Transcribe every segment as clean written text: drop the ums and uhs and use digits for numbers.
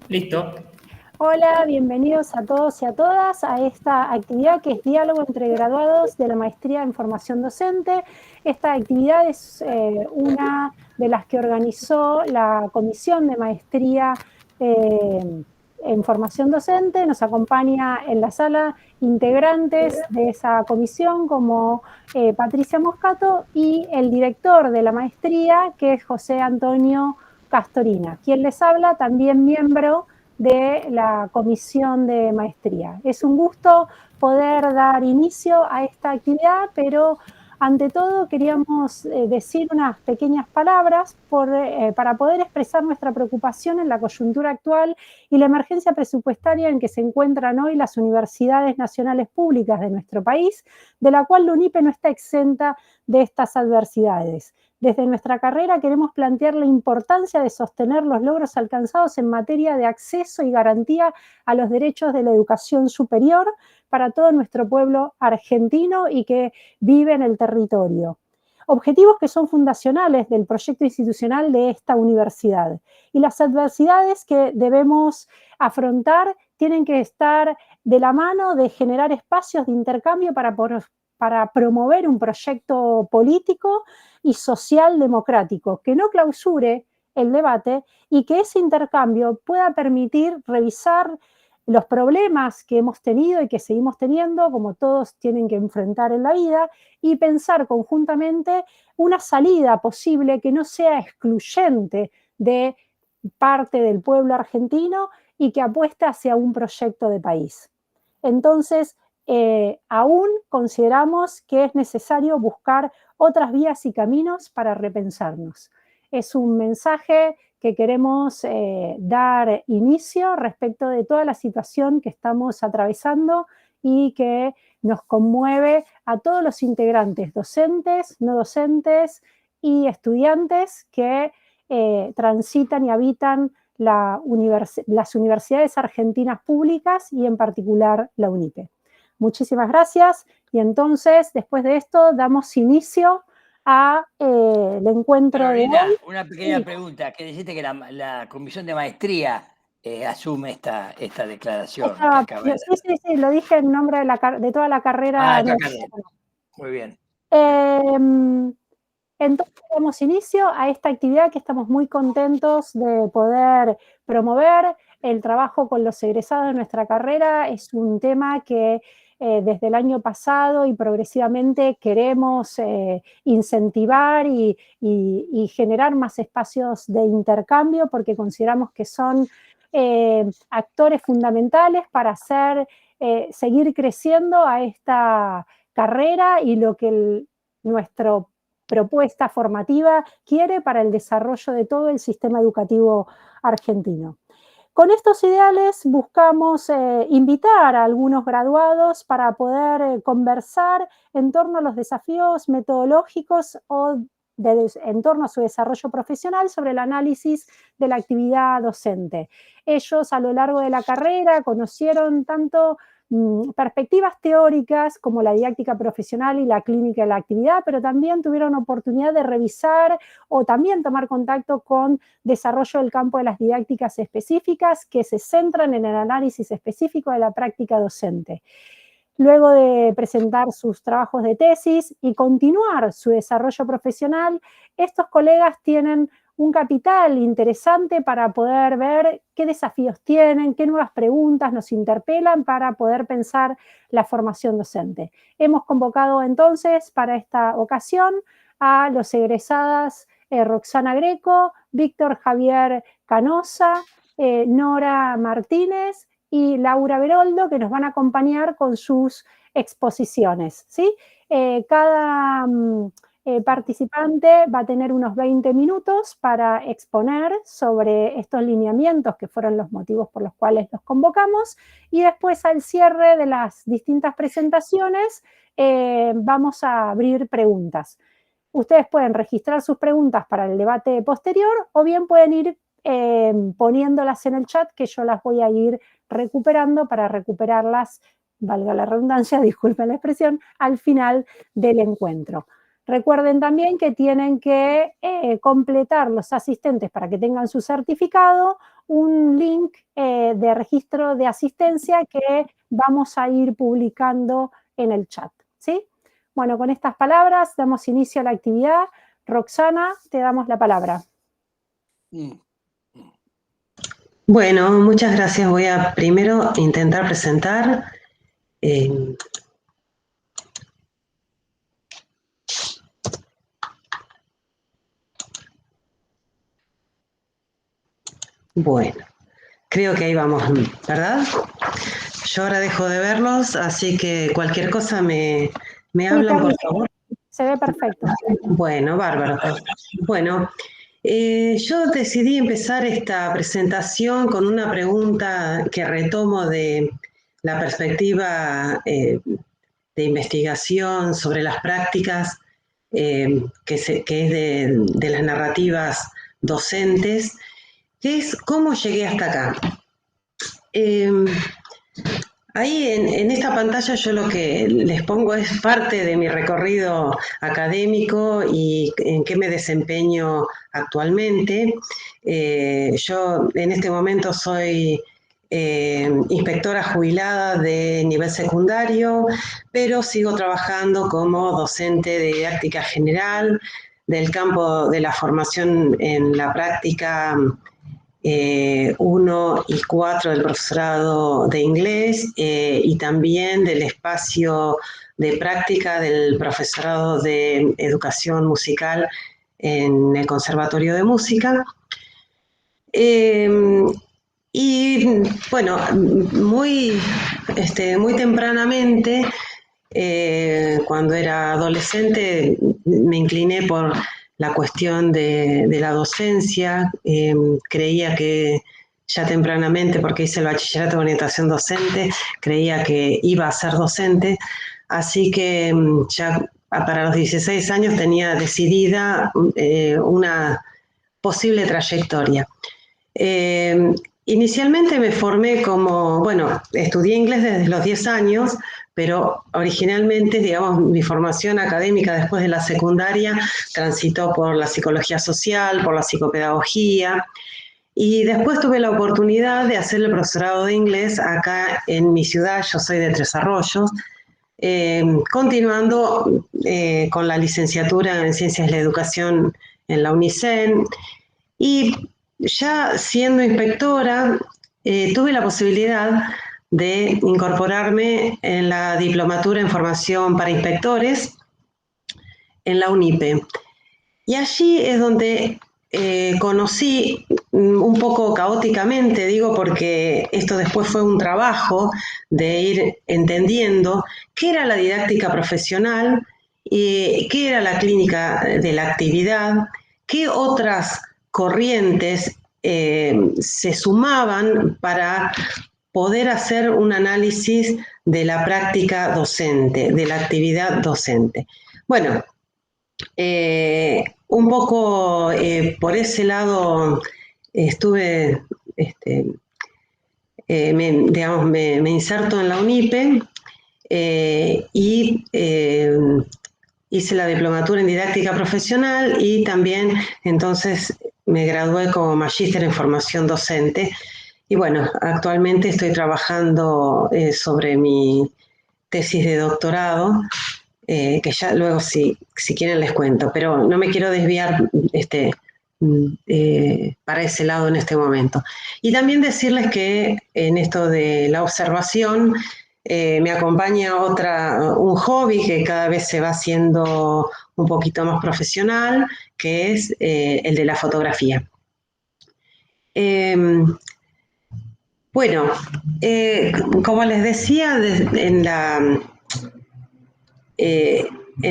Listo. Hola, bienvenidos a todos y a todas a esta actividad que es Diálogo entre Graduados de la Maestría en Formación Docente. Esta actividad es una de las que organizó la Comisión de Maestría en Formación Docente. Nos acompaña en la sala integrantes de esa comisión como Patricia Moscato y el director de la maestría, que es José Antonio Castorina. Quien les habla, también miembro de la comisión de maestría. Es un gusto poder dar inicio a esta actividad, pero ante todo queríamos decir unas pequeñas palabras para poder expresar nuestra preocupación en la coyuntura actual y la emergencia presupuestaria en que se encuentran hoy las universidades nacionales públicas de nuestro país, de la cual la UNIPE no está exenta de estas adversidades. Desde nuestra carrera queremos plantear la importancia de sostener los logros alcanzados en materia de acceso y garantía a los derechos de la educación superior para todo nuestro pueblo argentino y que vive en el territorio. Objetivos que son fundacionales del proyecto institucional de esta universidad. Y las adversidades que debemos afrontar tienen que estar de la mano de generar espacios de intercambio para promover un proyecto político y social democrático que no clausure el debate y que ese intercambio pueda permitir revisar los problemas que hemos tenido y que seguimos teniendo, como todos tienen que enfrentar en la vida, y pensar conjuntamente una salida posible que no sea excluyente de parte del pueblo argentino y que apueste hacia un proyecto de país. Entonces, aún consideramos que es necesario buscar otras vías y caminos para repensarnos. Es un mensaje que queremos dar inicio respecto de toda la situación que estamos atravesando y que nos conmueve a todos los integrantes, docentes, no docentes y estudiantes que transitan y habitan las universidades argentinas públicas y en particular la UNIPE. Muchísimas gracias y entonces después de esto damos inicio a el encuentro Carolina, de hoy. una pequeña pregunta, que dijiste que la comisión de maestría asume esta declaración que acaba de dar. Sí, lo dije en nombre de toda la carrera. Muy bien. Entonces damos inicio a esta actividad que estamos muy contentos de poder promover. El trabajo con los egresados de nuestra carrera es un tema que desde el año pasado y progresivamente queremos incentivar y generar más espacios de intercambio porque consideramos que son actores fundamentales para seguir creciendo a esta carrera y lo que nuestro propuesta formativa quiere para el desarrollo de todo el sistema educativo argentino. Con estos ideales buscamos invitar a algunos graduados para poder conversar en torno a los desafíos metodológicos o en torno a su desarrollo profesional sobre el análisis de la actividad docente. Ellos a lo largo de la carrera conocieron tanto perspectivas teóricas como la didáctica profesional y la clínica de la actividad, pero también tuvieron oportunidad de revisar o también tomar contacto con desarrollo del campo de las didácticas específicas que se centran en el análisis específico de la práctica docente. Luego de presentar sus trabajos de tesis y continuar su desarrollo profesional, estos colegas tienen un capital interesante para poder ver qué desafíos tienen, qué nuevas preguntas nos interpelan para poder pensar la formación docente. Hemos convocado entonces para esta ocasión a los egresadas Roxana Greco, Víctor Javier Canosa, Nora Martínez y Laura Beroldo, que nos van a acompañar con sus exposiciones, ¿sí? Cada participante va a tener unos 20 minutos para exponer sobre estos lineamientos que fueron los motivos por los cuales los convocamos y después al cierre de las distintas presentaciones vamos a abrir preguntas. Ustedes pueden registrar sus preguntas para el debate posterior o bien pueden ir poniéndolas en el chat que yo las voy a ir recuperando para recuperarlas, valga la redundancia, disculpen la expresión, al final del encuentro. Recuerden también que tienen que completar los asistentes para que tengan su certificado, un link de registro de asistencia que vamos a ir publicando en el chat, ¿sí? Bueno, con estas palabras damos inicio a la actividad. Roxana, te damos la palabra. Bueno, muchas gracias. Voy a primero intentar presentar. Bueno, creo que ahí vamos, ¿verdad? Yo ahora dejo de verlos, así que cualquier cosa me hablan, por favor. Se ve perfecto. Bueno, bárbaro. Bueno, yo decidí empezar esta presentación con una pregunta que retomo de la perspectiva de investigación sobre las prácticas, que es de las narrativas docentes, que es cómo llegué hasta acá. Ahí en esta pantalla yo lo que les pongo es parte de mi recorrido académico y en qué me desempeño actualmente. Yo en este momento soy inspectora jubilada de nivel secundario, pero sigo trabajando como docente de didáctica general del campo de la formación en la práctica 1 y 4 del profesorado de inglés y también del espacio de práctica del profesorado de educación musical en el Conservatorio de Música. Y bueno, muy tempranamente, cuando era adolescente, me incliné por la cuestión de la docencia. Creía que ya tempranamente, porque hice el bachillerato de orientación docente, creía que iba a ser docente, así que ya para los 16 años tenía decidida una posible trayectoria. Inicialmente me formé estudié inglés desde los 10 años, pero originalmente, digamos, mi formación académica después de la secundaria transitó por la psicología social, por la psicopedagogía, y después tuve la oportunidad de hacer el profesorado de inglés acá en mi ciudad. Yo soy de Tres Arroyos, continuando con la licenciatura en Ciencias de la Educación en la UNICEN, y ya siendo inspectora, tuve la posibilidad de incorporarme en la diplomatura en formación para inspectores en la UNIPE. Y allí es donde conocí, un poco caóticamente, digo, porque esto después fue un trabajo de ir entendiendo qué era la didáctica profesional, qué era la clínica de la actividad, qué otras corrientes se sumaban para poder hacer un análisis de la práctica docente, de la actividad docente. Bueno, un poco por ese lado estuve, me inserto en la UNIPE y hice la diplomatura en didáctica profesional, y también entonces me gradué como magíster en formación docente. Y bueno, actualmente estoy trabajando sobre mi tesis de doctorado, que ya luego si quieren les cuento, pero no me quiero desviar para ese lado en este momento. Y también decirles que en esto de la observación me acompaña un hobby que cada vez se va haciendo un poquito más profesional, que es el de la fotografía. Bueno, como les decía, en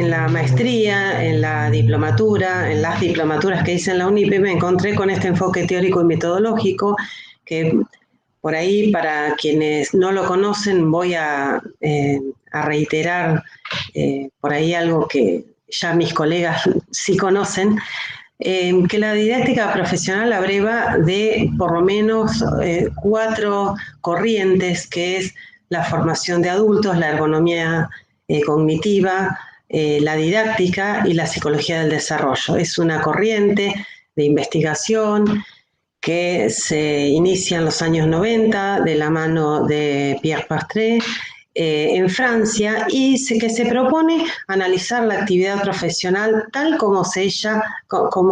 la maestría, en la diplomatura, en las diplomaturas que hice en la UNIPE, me encontré con este enfoque teórico y metodológico que, por ahí, para quienes no lo conocen, voy a reiterar por ahí algo que ya mis colegas sí conocen, que la didáctica profesional abreva de por lo menos 4 corrientes, que es la formación de adultos, la ergonomía cognitiva, la didáctica y la psicología del desarrollo. Es una corriente de investigación que se inicia en los años 90 de la mano de Pierre Pastré en Francia y que se propone analizar la actividad profesional tal como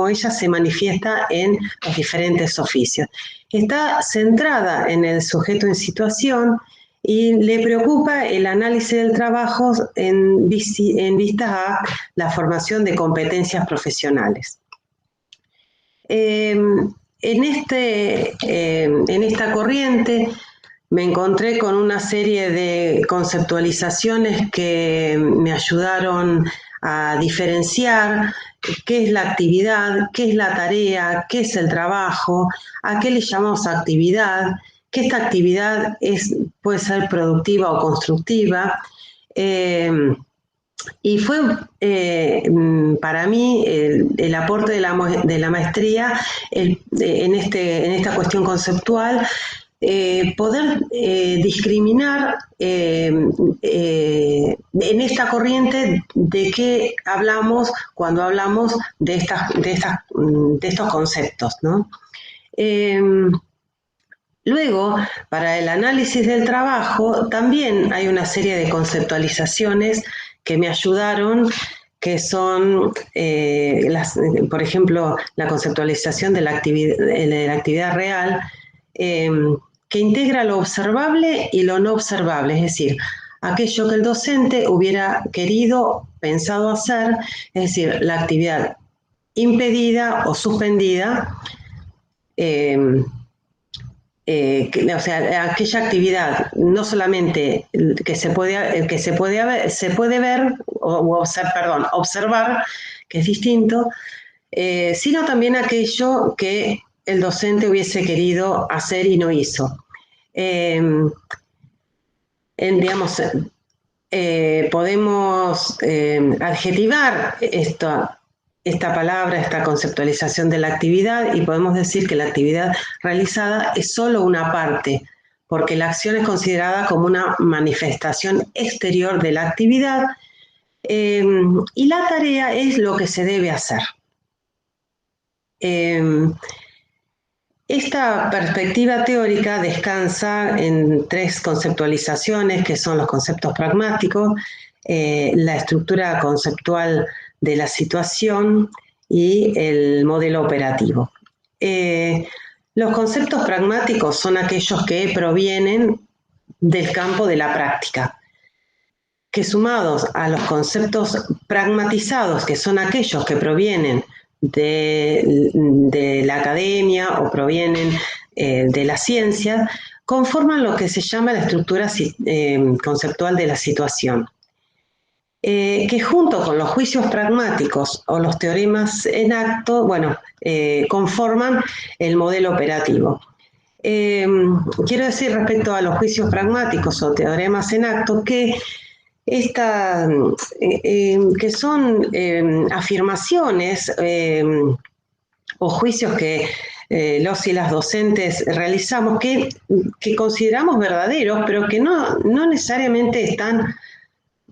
ella se manifiesta en los diferentes oficios. Está centrada en el sujeto en situación y le preocupa el análisis del trabajo en vista a la formación de competencias profesionales. En esta corriente me encontré con una serie de conceptualizaciones que me ayudaron a diferenciar qué es la actividad, qué es la tarea, qué es el trabajo, a qué le llamamos actividad, que esta actividad puede ser productiva o constructiva. Y fue para mí el aporte de la maestría en esta cuestión conceptual, poder discriminar en esta corriente de qué hablamos cuando hablamos de estos conceptos, ¿no? Luego, para el análisis del trabajo, también hay una serie de conceptualizaciones que me ayudaron, que son, por ejemplo, la conceptualización de la actividad real, que integra lo observable y lo no observable, es decir, aquello que el docente hubiera querido, pensado hacer, es decir, la actividad impedida o suspendida, o sea, aquella actividad no solamente que se puede ver o observar, que es distinto, sino también aquello que el docente hubiese querido hacer y no hizo. Podemos adjetivar esta palabra, esta conceptualización de la actividad, y podemos decir que la actividad realizada es solo una parte, porque la acción es considerada como una manifestación exterior de la actividad, y la tarea es lo que se debe hacer. Esta perspectiva teórica descansa en tres conceptualizaciones, que son los conceptos pragmáticos, la estructura conceptual de la situación y el modelo operativo. Los conceptos pragmáticos son aquellos que provienen del campo de la práctica, que sumados a los conceptos pragmatizados, que son aquellos que provienen de la academia o provienen de la ciencia, conforman lo que se llama la estructura conceptual de la situación, que junto con los juicios pragmáticos o los teoremas en acto, conforman el modelo operativo. Quiero decir respecto a los juicios pragmáticos o teoremas en acto que son afirmaciones o juicios que los y las docentes realizamos que consideramos verdaderos, pero que no necesariamente están,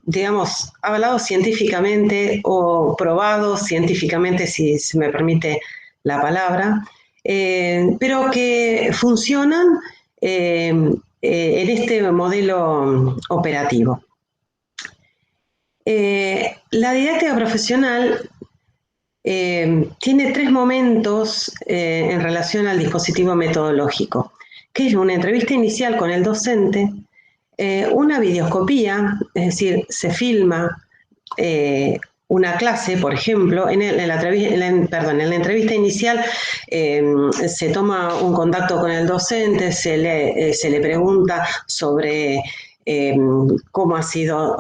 digamos, avalados científicamente o probados científicamente, si se me permite la palabra, pero que funcionan en este modelo operativo. La didáctica profesional tiene tres momentos en relación al dispositivo metodológico, que es una entrevista inicial con el docente, una videoscopía, es decir, se filma una clase, por ejemplo, en la entrevista inicial se toma un contacto con el docente, se le pregunta sobre cómo ha sido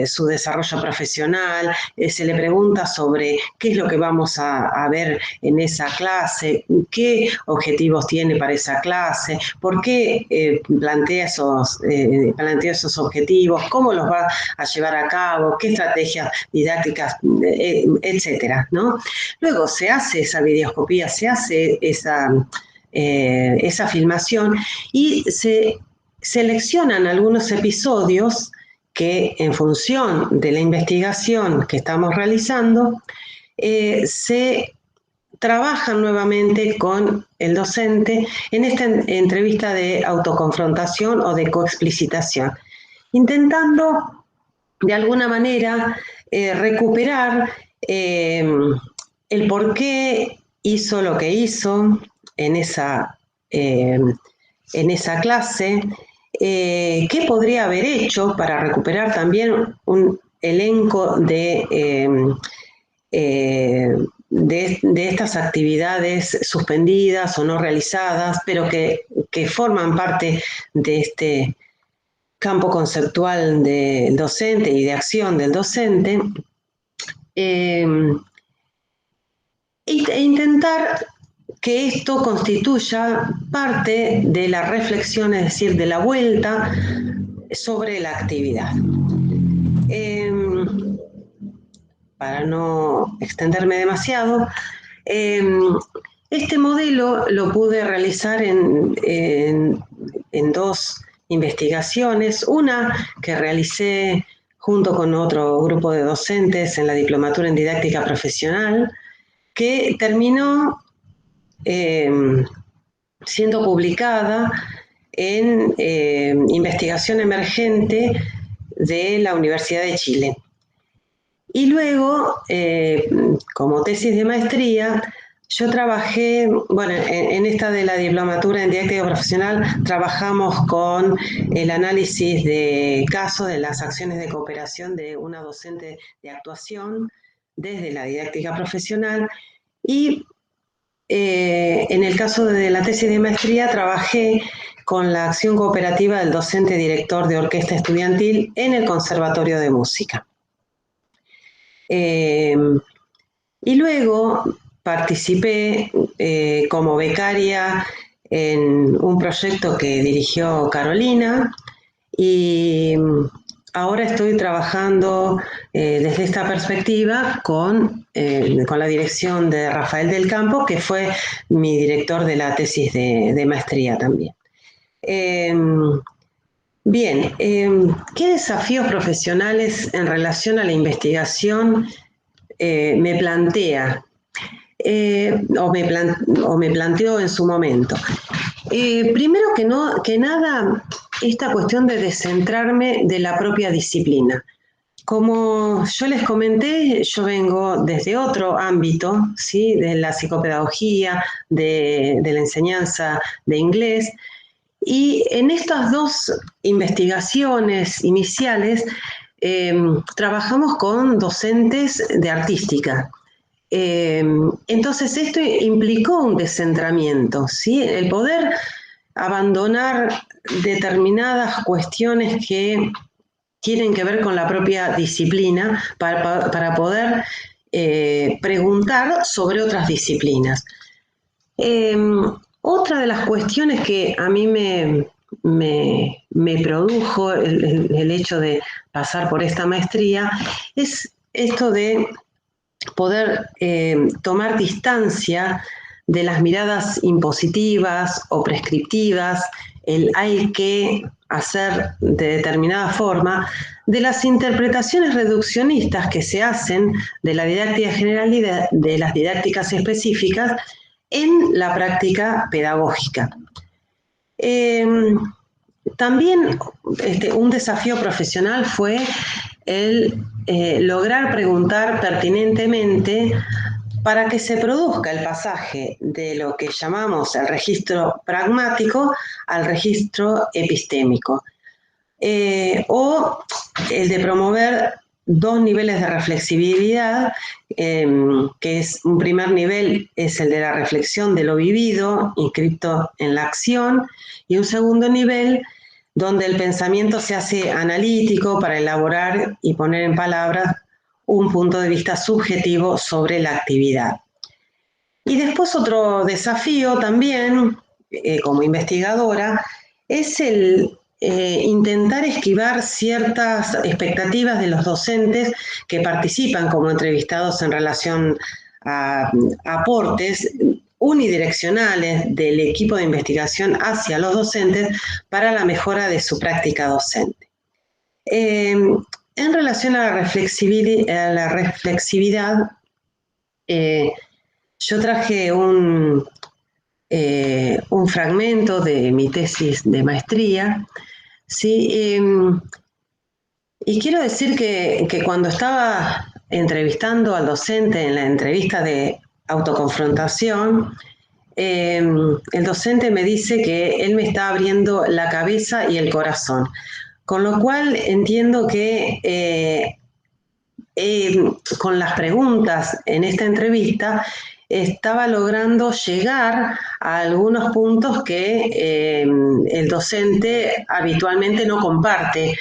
su desarrollo profesional, se le pregunta sobre qué es lo que vamos a ver en esa clase, qué objetivos tiene para esa clase, por qué plantea esos objetivos, cómo los va a llevar a cabo, qué estrategias didácticas, etcétera, ¿no? Luego se hace esa videoscopía, se hace esa filmación y se seleccionan algunos episodios que en función de la investigación que estamos realizando, se trabajan nuevamente con el docente en esta entrevista de autoconfrontación o de coexplicitación, intentando de alguna manera recuperar el por qué hizo lo que hizo en esa clase, qué podría haber hecho para recuperar también un elenco de estas actividades suspendidas o no realizadas, pero que forman parte de este campo conceptual del docente y de acción del docente, e intentar que esto constituya parte de la reflexión, es decir, de la vuelta sobre la actividad. Para no extenderme demasiado, este modelo lo pude realizar en dos investigaciones, una que realicé junto con otro grupo de docentes en la diplomatura en didáctica profesional, que terminó siendo publicada en investigación emergente de la Universidad de Chile. Y luego, como tesis de maestría, yo trabajé, bueno, en esta de la diplomatura en didáctica profesional, trabajamos con el análisis de casos de las acciones de cooperación de una docente de actuación desde la didáctica profesional, y en el caso de la tesis de maestría trabajé con la acción cooperativa del docente director de orquesta estudiantil en el Conservatorio de Música. Y luego participé como becaria en un proyecto que dirigió Carolina, y ahora estoy trabajando desde esta perspectiva con la dirección de Rafael del Campo, que fue mi director de la tesis de maestría también. Bien, ¿qué desafíos profesionales en relación a la investigación me plantea o me planteó en su momento? Primero que nada, esta cuestión de descentrarme de la propia disciplina. Como yo les comenté, yo vengo desde otro ámbito, ¿sí? De la psicopedagogía, de la enseñanza de inglés, y en estas dos investigaciones iniciales trabajamos con docentes de artística. Entonces esto implicó un descentramiento, ¿sí? El poder abandonar determinadas cuestiones que tienen que ver con la propia disciplina para poder preguntar sobre otras disciplinas. Otra de las cuestiones que a mí me produjo el hecho de pasar por esta maestría es esto de poder tomar distancia de las miradas impositivas o prescriptivas, el hay que hacer de determinada forma, de las interpretaciones reduccionistas que se hacen de la didáctica general y de las didácticas específicas en la práctica pedagógica. También un desafío profesional fue el lograr preguntar pertinentemente para que se produzca el pasaje de lo que llamamos el registro pragmático al registro epistémico, o el de promover dos niveles de reflexibilidad, que es un primer nivel es el de la reflexión de lo vivido, inscripto en la acción, y un segundo nivel donde el pensamiento se hace analítico para elaborar y poner en palabras un punto de vista subjetivo sobre la actividad. Y después otro desafío también, como investigadora, es el intentar esquivar ciertas expectativas de los docentes que participan como entrevistados en relación a aportes unidireccionales del equipo de investigación hacia los docentes para la mejora de su práctica docente. En relación a la reflexividad, yo traje un fragmento de mi tesis de maestría, ¿sí? Y quiero decir que cuando estaba entrevistando al docente en la entrevista de autoconfrontación, el docente me dice que él me está abriendo la cabeza y el corazón, con lo cual entiendo que con las preguntas en esta entrevista estaba logrando llegar a algunos puntos que el docente habitualmente no comparte,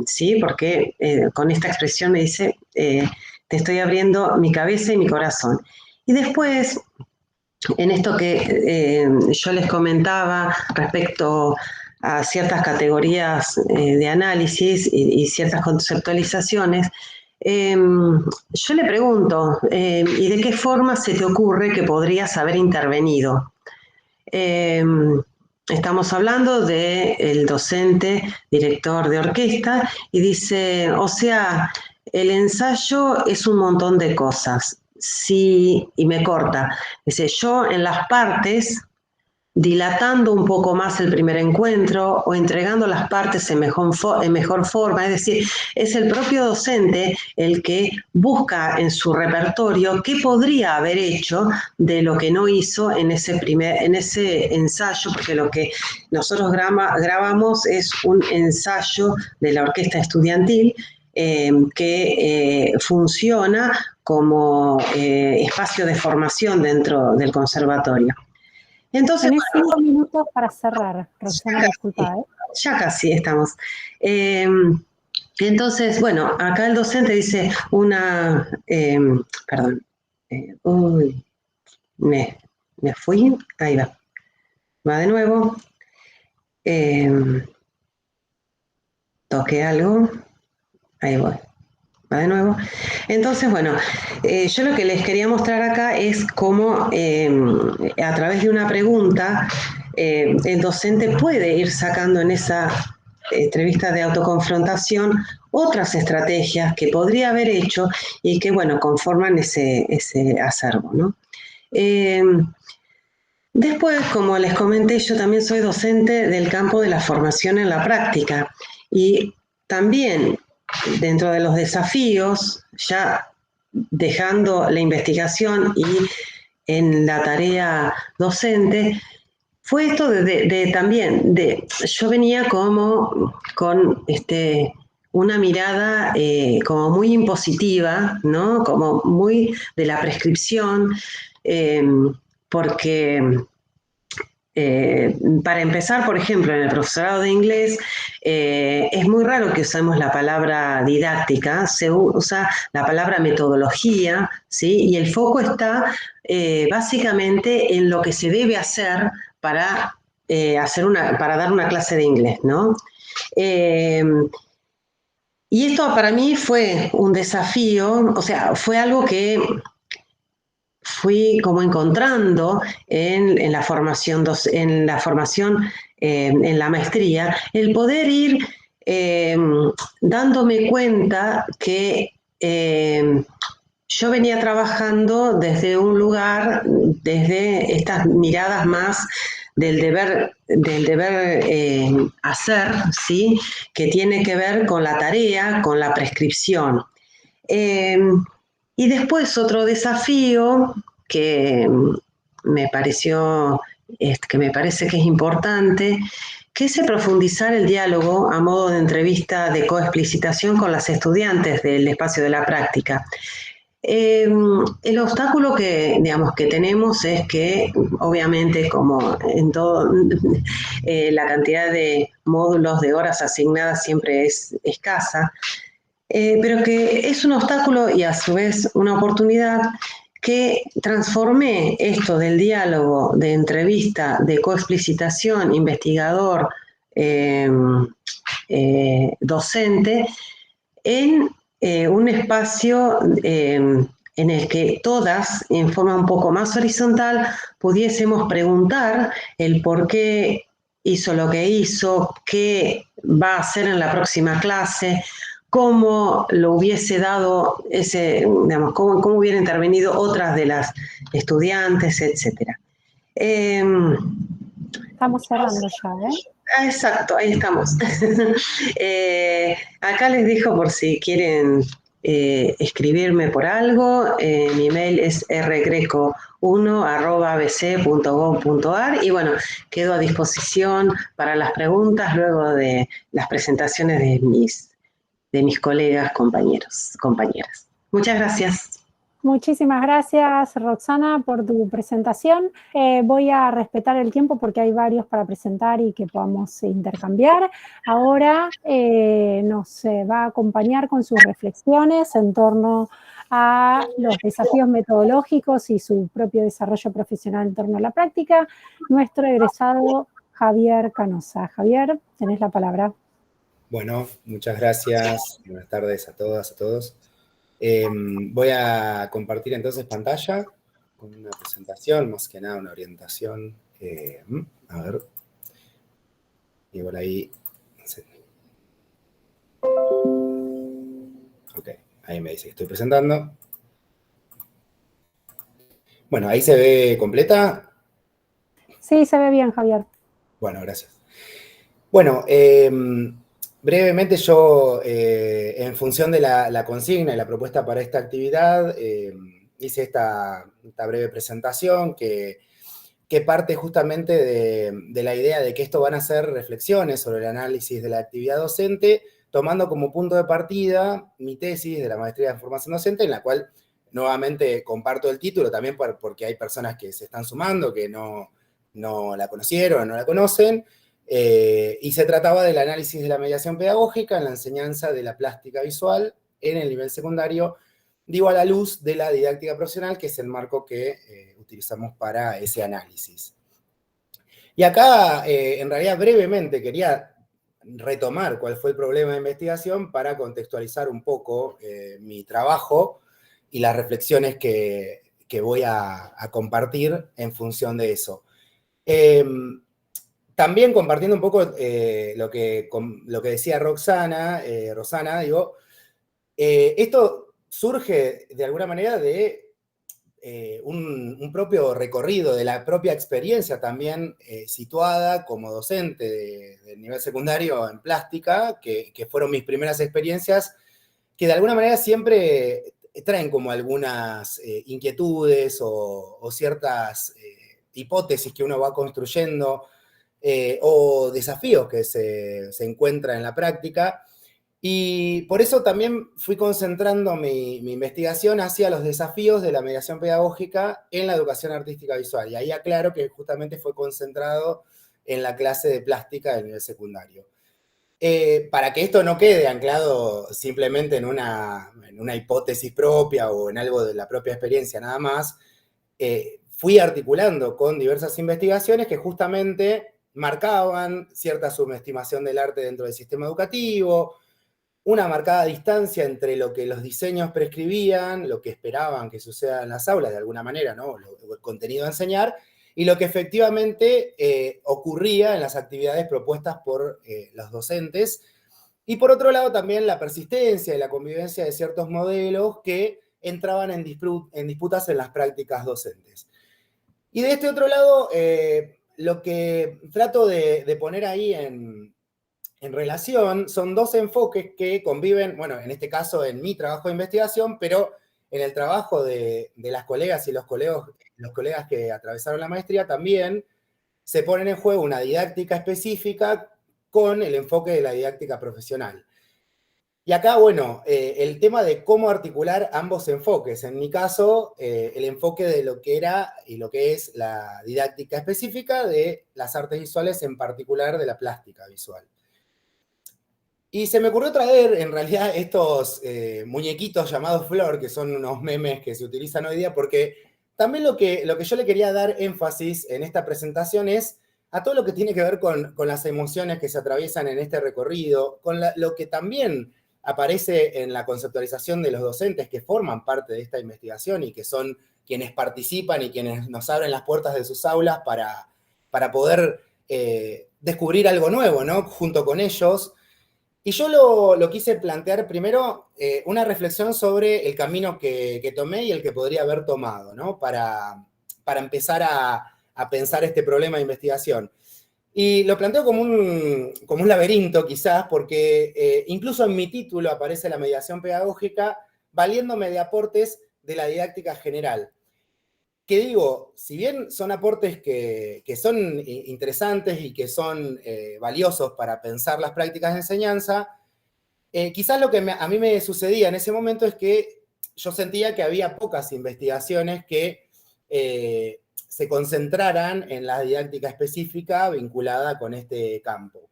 ¿sí? Porque con esta expresión me dice, te estoy abriendo mi cabeza y mi corazón. Y después, en esto que yo les comentaba respecto a ciertas categorías de análisis y ciertas conceptualizaciones, yo le pregunto, ¿y de qué forma se te ocurre que podrías haber intervenido? Estamos hablando del docente, director de orquesta, y dice, o sea, el ensayo es un montón de cosas. Sí, y me corta. Dice, yo en las partes, dilatando un poco más el primer encuentro o entregando las partes en mejor forma, es decir, es el propio docente el que busca en su repertorio qué podría haber hecho de lo que no hizo en ese ensayo, porque lo que nosotros grabamos es un ensayo de la orquesta estudiantil que funciona como espacio de formación dentro del conservatorio. Entonces, tenés 5 minutos para cerrar, Roxana, disculpa. Ya casi estamos. Entonces, bueno, acá el docente dice perdón, uy, me fui, ahí va de nuevo, toqué algo, ahí voy. Va de nuevo. Entonces, bueno, yo lo que les quería mostrar acá es cómo a través de una pregunta el docente puede ir sacando en esa entrevista de autoconfrontación otras estrategias que podría haber hecho y que, bueno, conforman ese acervo, ¿no? Después, como les comenté, yo también soy docente del campo de la formación en la práctica y también dentro de los desafíos, ya dejando la investigación y en la tarea docente, fue esto yo venía como con una mirada como muy impositiva, ¿no? Como muy de la prescripción, porque para empezar, por ejemplo, en el profesorado de inglés, es muy raro que usemos la palabra didáctica, se usa la palabra metodología, ¿sí? Y el foco está básicamente en lo que se debe hacer para, para dar una clase de inglés, ¿no? Y esto para mí fue un desafío, o sea, fue algo que fui como encontrando en la formación, en la maestría, el poder ir dándome cuenta que yo venía trabajando desde un lugar, desde estas miradas más del deber hacer, ¿sí? Que tiene que ver con la tarea, con la prescripción. Y después otro desafío que me parece que es importante, que es profundizar el diálogo a modo de entrevista de coexplicitación con las estudiantes del espacio de la práctica. El obstáculo que tenemos es que, obviamente, como en todo, la cantidad de módulos de horas asignadas siempre es escasa, pero que es un obstáculo y a su vez una oportunidad que transformé esto del diálogo, de entrevista, de coexplicitación, investigador, docente, en un espacio en el que todas, en forma un poco más horizontal, pudiésemos preguntar el por qué hizo lo que hizo, qué va a hacer en la próxima clase, cómo lo hubiese dado digamos, cómo hubiera intervenido otras de las estudiantes, etc. Estamos cerrando ya, ¿eh? Exacto, ahí estamos. Acá les dejo por si quieren escribirme por algo. Mi email es rgreco1@abc.gov.ar y bueno, quedo a disposición para las preguntas luego de las presentaciones de mis colegas, compañeras. Muchas gracias. Muchísimas gracias, Roxana, por tu presentación. Voy a respetar el tiempo porque hay varios para presentar y que podamos intercambiar. Ahora nos va a acompañar con sus reflexiones en torno a los desafíos metodológicos y su propio desarrollo profesional en torno a la práctica, nuestro egresado Javier Canosa. Javier, tenés la palabra. Bueno, muchas gracias. Buenas tardes a todas, a todos. Voy a compartir entonces pantalla con una presentación, más que nada una orientación. A ver. Y por ahí. Sí. Ok, ahí me dice que estoy presentando. Bueno, ahí se ve completa. Sí, se ve bien, Javier. Bueno, gracias. Bueno, brevemente yo, en función de la consigna y la propuesta para esta actividad, hice esta breve presentación que parte justamente de la idea de que esto van a ser reflexiones sobre el análisis de la actividad docente, tomando como punto de partida mi tesis de la maestría en formación docente, en la cual nuevamente comparto el título también porque hay personas que se están sumando, que no la conocieron, no la conocen, y se trataba del análisis de la mediación pedagógica en la enseñanza de la plástica visual en el nivel secundario, digo a la luz de la didáctica profesional, que es el marco que utilizamos para ese análisis. Y acá, en realidad, brevemente quería retomar cuál fue el problema de investigación para contextualizar un poco mi trabajo y las reflexiones que voy a compartir en función de eso. También compartiendo un poco lo que decía Rosana, digo, esto surge de alguna manera de un propio recorrido, de la propia experiencia también situada como docente del nivel secundario en plástica, que fueron mis primeras experiencias, que de alguna manera siempre traen como algunas inquietudes o ciertas hipótesis que uno va construyendo, o desafíos que se encuentran en la práctica. Y por eso también fui concentrando mi investigación hacia los desafíos de la mediación pedagógica en la educación artística visual. Y ahí aclaro que justamente fue concentrado en la clase de plástica del nivel secundario. Para que esto no quede anclado simplemente en una hipótesis propia o en algo de la propia experiencia nada más, fui articulando con diversas investigaciones que justamente marcaban cierta subestimación del arte dentro del sistema educativo, una marcada distancia entre lo que los diseños prescribían, lo que esperaban que suceda en las aulas de alguna manera, ¿no? El contenido a enseñar, y lo que efectivamente ocurría en las actividades propuestas por los docentes. Y por otro lado también la persistencia y la convivencia de ciertos modelos que entraban en disputas en las prácticas docentes. Y de este otro lado, lo que trato de poner ahí en relación son dos enfoques que conviven, bueno, en este caso en mi trabajo de investigación, pero en el trabajo de las colegas y los colegas que atravesaron la maestría también se ponen en juego una didáctica específica con el enfoque de la didáctica profesional. Y acá, bueno, el tema de cómo articular ambos enfoques. En mi caso, el enfoque de lo que era y lo que es la didáctica específica de las artes visuales, en particular de la plástica visual. Y se me ocurrió traer, en realidad, estos muñequitos llamados Flor, que son unos memes que se utilizan hoy día, porque también lo que yo le quería dar énfasis en esta presentación es a todo lo que tiene que ver con las emociones que se atraviesan en este recorrido, con lo que también aparece en la conceptualización de los docentes que forman parte de esta investigación y que son quienes participan y quienes nos abren las puertas de sus aulas para poder descubrir algo nuevo, ¿no? Junto con ellos. Y yo lo quise plantear primero una reflexión sobre el camino que tomé y el que podría haber tomado, ¿no? Para empezar a pensar este problema de investigación. Y lo planteo como un laberinto, quizás, porque incluso en mi título aparece la mediación pedagógica, valiéndome de aportes de la didáctica general. Que digo, si bien son aportes que son interesantes y que son valiosos para pensar las prácticas de enseñanza, quizás lo que a mí me sucedía en ese momento es que yo sentía que había pocas investigaciones que se concentraran en la didáctica específica vinculada con este campo.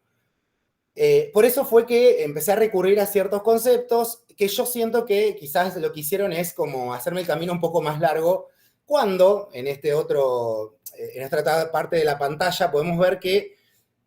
Por eso fue que empecé a recurrir a ciertos conceptos que yo siento que quizás lo que hicieron es como hacerme el camino un poco más largo, cuando en esta parte de la pantalla podemos ver que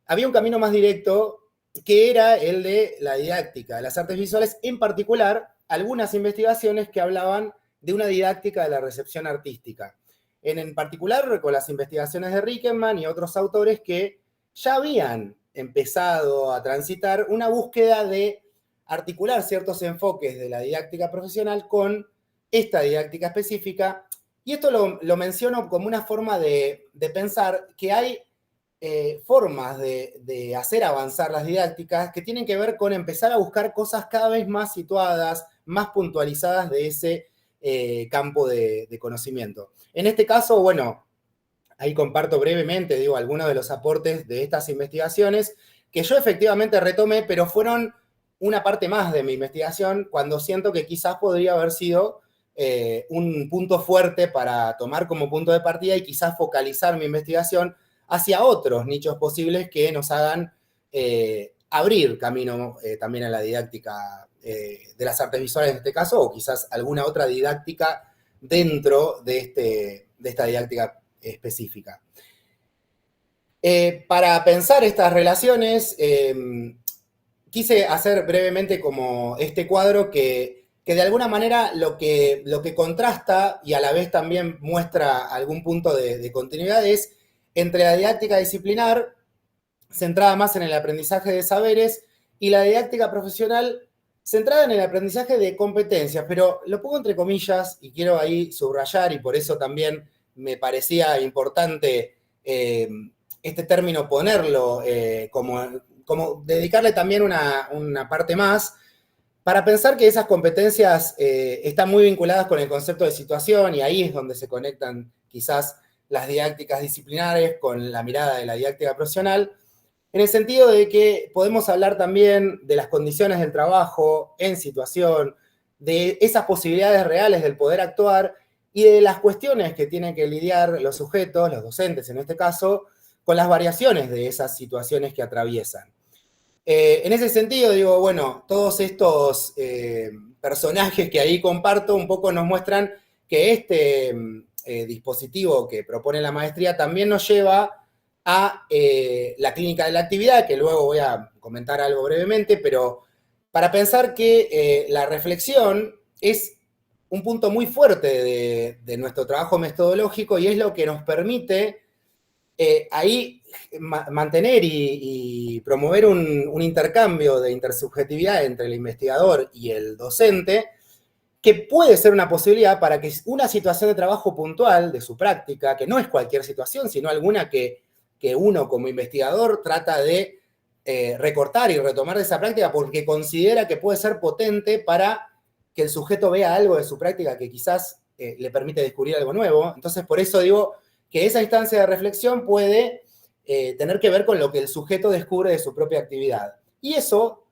había un camino más directo, que era el de la didáctica de las artes visuales, en particular algunas investigaciones que hablaban de una didáctica de la recepción artística. En particular con las investigaciones de Rickenmann y otros autores que ya habían empezado a transitar una búsqueda de articular ciertos enfoques de la didáctica profesional con esta didáctica específica. Y esto lo menciono como una forma de pensar que hay formas de hacer avanzar las didácticas que tienen que ver con empezar a buscar cosas cada vez más situadas, más puntualizadas de ese campo de conocimiento. En este caso, bueno, ahí comparto brevemente, digo, algunos de los aportes de estas investigaciones que yo efectivamente retomé, pero fueron una parte más de mi investigación cuando siento que quizás podría haber sido un punto fuerte para tomar como punto de partida y quizás focalizar mi investigación hacia otros nichos posibles que nos hagan abrir camino también a la didáctica de las artes visuales en este caso, o quizás alguna otra didáctica dentro de esta didáctica específica. Para pensar estas relaciones, quise hacer brevemente como este cuadro que de alguna manera lo que contrasta y a la vez también muestra algún punto de continuidad es entre la didáctica disciplinar, centrada más en el aprendizaje de saberes, y la didáctica profesional, centrada en el aprendizaje de competencias, pero lo pongo entre comillas y quiero ahí subrayar, y por eso también me parecía importante este término ponerlo, como dedicarle también una parte más, para pensar que esas competencias están muy vinculadas con el concepto de situación, y ahí es donde se conectan quizás las didácticas disciplinares con la mirada de la didáctica profesional, en el sentido de que podemos hablar también de las condiciones del trabajo en situación, de esas posibilidades reales del poder actuar y de las cuestiones que tienen que lidiar los sujetos, los docentes en este caso, con las variaciones de esas situaciones que atraviesan. En ese sentido, digo, bueno, todos estos personajes que ahí comparto un poco nos muestran que este dispositivo que propone la maestría también nos lleva a la clínica de la actividad, que luego voy a comentar algo brevemente, pero para pensar que la reflexión es un punto muy fuerte de nuestro trabajo metodológico y es lo que nos permite ahí mantener y promover un intercambio de intersubjetividad entre el investigador y el docente, que puede ser una posibilidad para que una situación de trabajo puntual de su práctica, que no es cualquier situación, sino alguna que uno como investigador trata de recortar y retomar de esa práctica porque considera que puede ser potente para que el sujeto vea algo de su práctica que quizás le permite descubrir algo nuevo. Entonces, por eso digo que esa instancia de reflexión puede tener que ver con lo que el sujeto descubre de su propia actividad. Y eso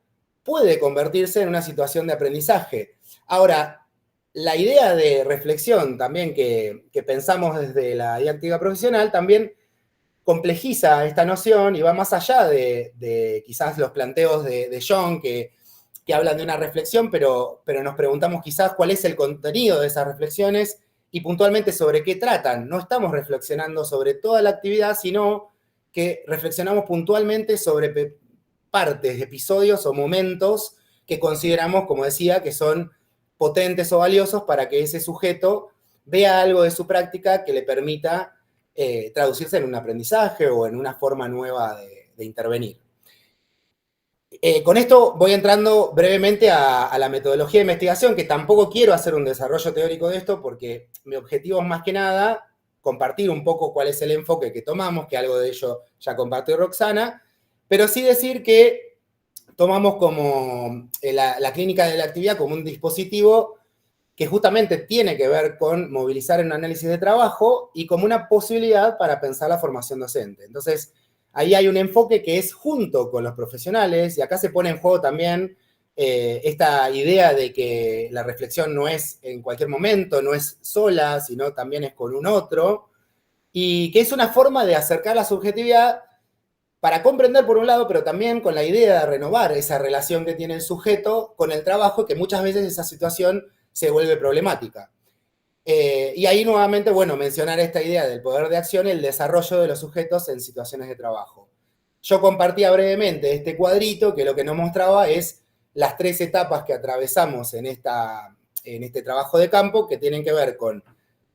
puede convertirse en una situación de aprendizaje. Ahora, la idea de reflexión también que pensamos desde la didáctica profesional también complejiza esta noción y va más allá de quizás los planteos de John que hablan de una reflexión, pero nos preguntamos quizás cuál es el contenido de esas reflexiones y puntualmente sobre qué tratan. No estamos reflexionando sobre toda la actividad, sino que reflexionamos puntualmente sobre partes, episodios o momentos que consideramos, como decía, que son potentes o valiosos para que ese sujeto vea algo de su práctica que le permita traducirse en un aprendizaje o en una forma nueva intervenir. Con esto voy entrando brevemente a la metodología de investigación, que tampoco quiero hacer un desarrollo teórico de esto, porque mi objetivo es más que nada compartir un poco cuál es el enfoque que tomamos, que algo de ello ya compartió Roxana, pero sí decir que tomamos como la clínica de la actividad como un dispositivo que justamente tiene que ver con movilizar en un análisis de trabajo y como una posibilidad para pensar la formación docente. Entonces, ahí hay un enfoque que es junto con los profesionales, y acá se pone en juego también esta idea de que la reflexión no es en cualquier momento, no es sola, sino también es con un otro, y que es una forma de acercar la subjetividad para comprender por un lado, pero también con la idea de renovar esa relación que tiene el sujeto con el trabajo, que muchas veces esa situación se vuelve problemática. Y ahí nuevamente, bueno, mencionar esta idea del poder de acción y el desarrollo de los sujetos en situaciones de trabajo. Yo compartía brevemente este cuadrito que lo que nos mostraba es las 3 etapas que atravesamos en este trabajo de campo, que tienen que ver con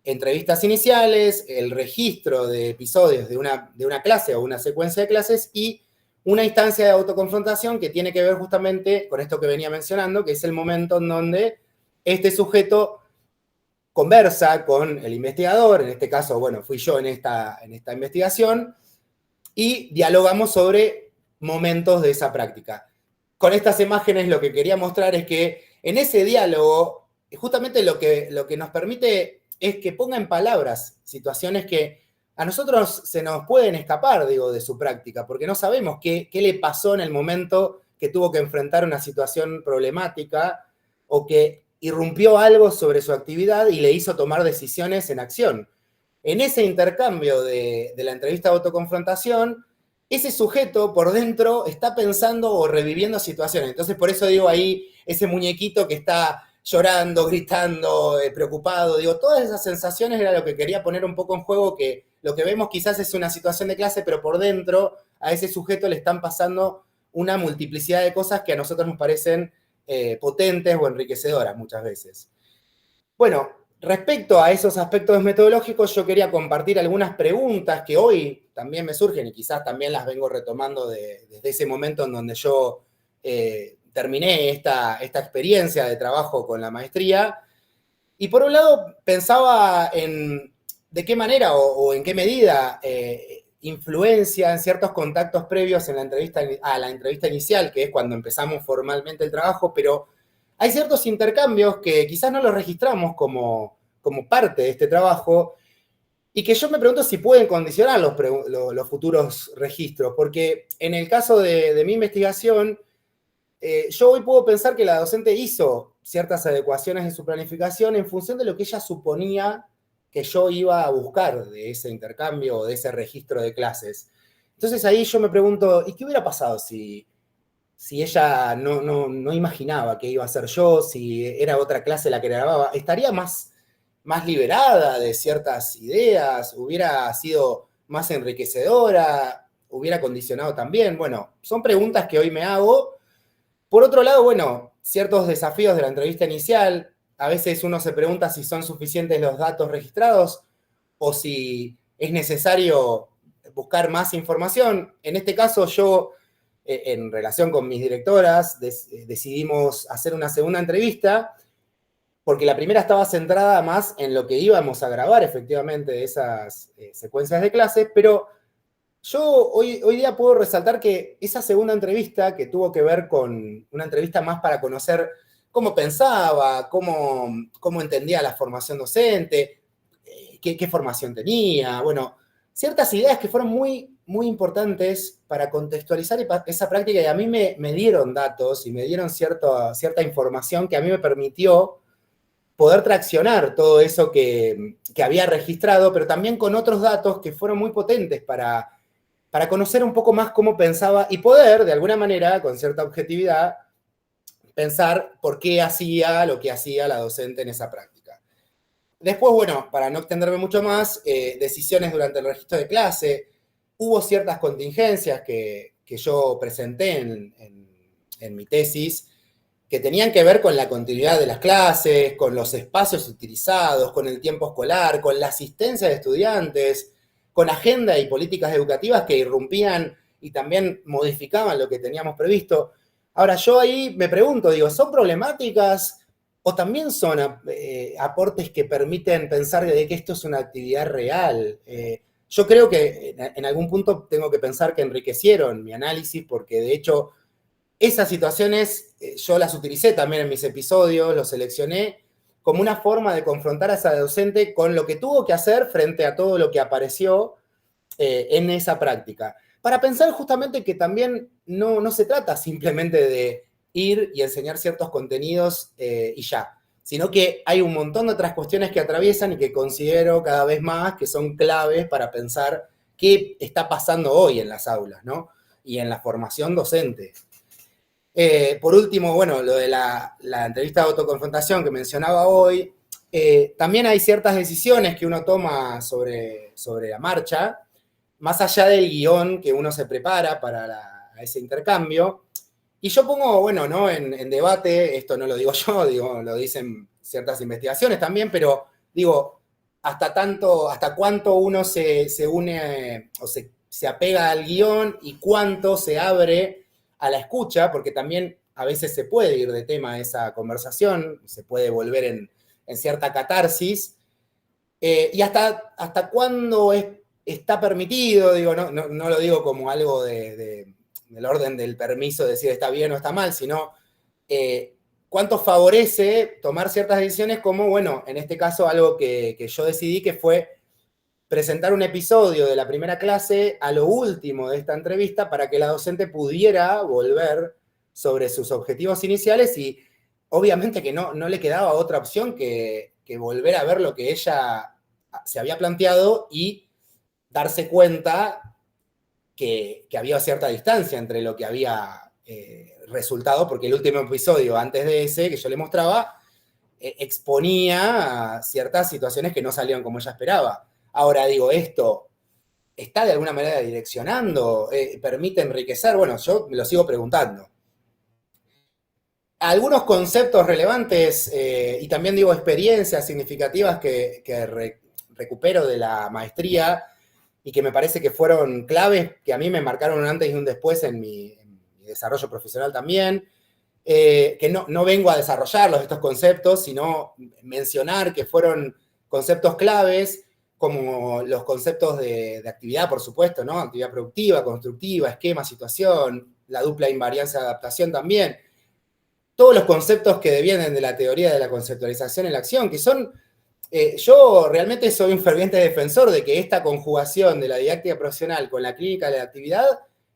entrevistas iniciales, el registro de episodios de una clase o una secuencia de clases y una instancia de autoconfrontación que tiene que ver justamente con esto que venía mencionando, que es el momento en donde este sujeto conversa con el investigador, en este caso, bueno, fui yo en esta investigación, y dialogamos sobre momentos de esa práctica. Con estas imágenes lo que quería mostrar es que en ese diálogo, justamente lo que nos permite es que ponga en palabras situaciones que a nosotros se nos pueden escapar, digo, de su práctica, porque no sabemos qué le pasó en el momento que tuvo que enfrentar una situación problemática o que irrumpió algo sobre su actividad y le hizo tomar decisiones en acción. En ese intercambio de la entrevista de autoconfrontación, ese sujeto por dentro está pensando o reviviendo situaciones. Entonces, por eso digo ahí, ese muñequito que está llorando, gritando, preocupado, digo, todas esas sensaciones era lo que quería poner un poco en juego, que lo que vemos quizás es una situación de clase, pero por dentro a ese sujeto le están pasando una multiplicidad de cosas que a nosotros nos parecen potentes o enriquecedoras muchas veces. Bueno, respecto a esos aspectos metodológicos, yo quería compartir algunas preguntas que hoy también me surgen y quizás también las vengo retomando desde ese momento en donde yo terminé esta experiencia de trabajo con la maestría. Y por un lado pensaba en de qué manera o en qué medida influencia en ciertos contactos previos a la entrevista inicial, que es cuando empezamos formalmente el trabajo, pero hay ciertos intercambios que quizás no los registramos como parte de este trabajo y que yo me pregunto si pueden condicionar los futuros registros, porque en el caso de mi investigación, yo hoy puedo pensar que la docente hizo ciertas adecuaciones en su planificación en función de lo que ella suponía que yo iba a buscar de ese intercambio o de ese registro de clases. Entonces ahí yo me pregunto, ¿y qué hubiera pasado si ella no imaginaba que iba a ser yo, si era otra clase la que grababa? ¿Estaría más liberada de ciertas ideas? ¿Hubiera sido más enriquecedora? ¿Hubiera condicionado también? Bueno, son preguntas que hoy me hago. Por otro lado, bueno, ciertos desafíos de la entrevista inicial. A veces uno se pregunta si son suficientes los datos registrados o si es necesario buscar más información. En este caso, yo, en relación con mis directoras, decidimos hacer una segunda entrevista porque la primera estaba centrada más en lo que íbamos a grabar efectivamente de esas secuencias de clases, pero yo hoy día puedo resaltar que esa segunda entrevista, que tuvo que ver con una entrevista más para conocer cómo pensaba, cómo entendía la formación docente, qué formación tenía, bueno, ciertas ideas que fueron muy, muy importantes para contextualizar esa práctica y a mí me dieron datos y me dieron cierta información que a mí me permitió poder traccionar todo eso que había registrado, pero también con otros datos que fueron muy potentes para conocer un poco más cómo pensaba y poder, de alguna manera, con cierta objetividad, pensar por qué hacía lo que hacía la docente en esa práctica. Después, bueno, para no extenderme mucho más, decisiones durante el registro de clase. Hubo ciertas contingencias que yo presenté en mi tesis que tenían que ver con la continuidad de las clases, con los espacios utilizados, con el tiempo escolar, con la asistencia de estudiantes, con agenda y políticas educativas que irrumpían y también modificaban lo que teníamos previsto. Ahora, yo ahí me pregunto, digo, ¿son problemáticas o también son aportes que permiten pensar de que esto es una actividad real? Yo creo que en algún punto tengo que pensar que enriquecieron mi análisis, porque de hecho esas situaciones yo las utilicé también en mis episodios, los seleccioné como una forma de confrontar a esa docente con lo que tuvo que hacer frente a todo lo que apareció en esa práctica. Para pensar justamente que también no se trata simplemente de ir y enseñar ciertos contenidos y ya, sino que hay un montón de otras cuestiones que atraviesan y que considero cada vez más que son claves para pensar qué está pasando hoy en las aulas, ¿no? Y en la formación docente. Por último, bueno, lo de la entrevista de autoconfrontación que mencionaba hoy, también hay ciertas decisiones que uno toma sobre la marcha, más allá del guión que uno se prepara para ese intercambio. Y yo pongo, bueno, ¿no? En debate, esto no lo digo yo, digo, lo dicen ciertas investigaciones también, pero digo, hasta cuánto uno se une o se apega al guión y cuánto se abre a la escucha, porque también a veces se puede ir de tema esa conversación, se puede volver en cierta catarsis, y hasta cuándo está permitido, digo, no lo digo como algo del orden del permiso de decir está bien o está mal, sino cuánto favorece tomar ciertas decisiones como, bueno, en este caso algo que yo decidí que fue presentar un episodio de la primera clase a lo último de esta entrevista para que la docente pudiera volver sobre sus objetivos iniciales y obviamente que no le quedaba otra opción que volver a ver lo que ella se había planteado y darse cuenta que había cierta distancia entre lo que había resultado, porque el último episodio antes de ese que yo le mostraba exponía ciertas situaciones que no salieron como ella esperaba. Ahora digo, ¿esto está de alguna manera direccionando? ¿Permite enriquecer? Bueno, yo me lo sigo preguntando. Algunos conceptos relevantes y también digo experiencias significativas que recupero de la maestría y que me parece que fueron claves, que a mí me marcaron un antes y un después en mi desarrollo profesional también, que no vengo a desarrollarlos estos conceptos, sino mencionar que fueron conceptos claves, como los conceptos de actividad, por supuesto, ¿no? Actividad productiva, constructiva, esquema, situación, la dupla invariancia de adaptación también. Todos los conceptos que devienen de la teoría de la conceptualización en la acción, que son, yo realmente soy un ferviente defensor de que esta conjugación de la didáctica profesional con la clínica de la actividad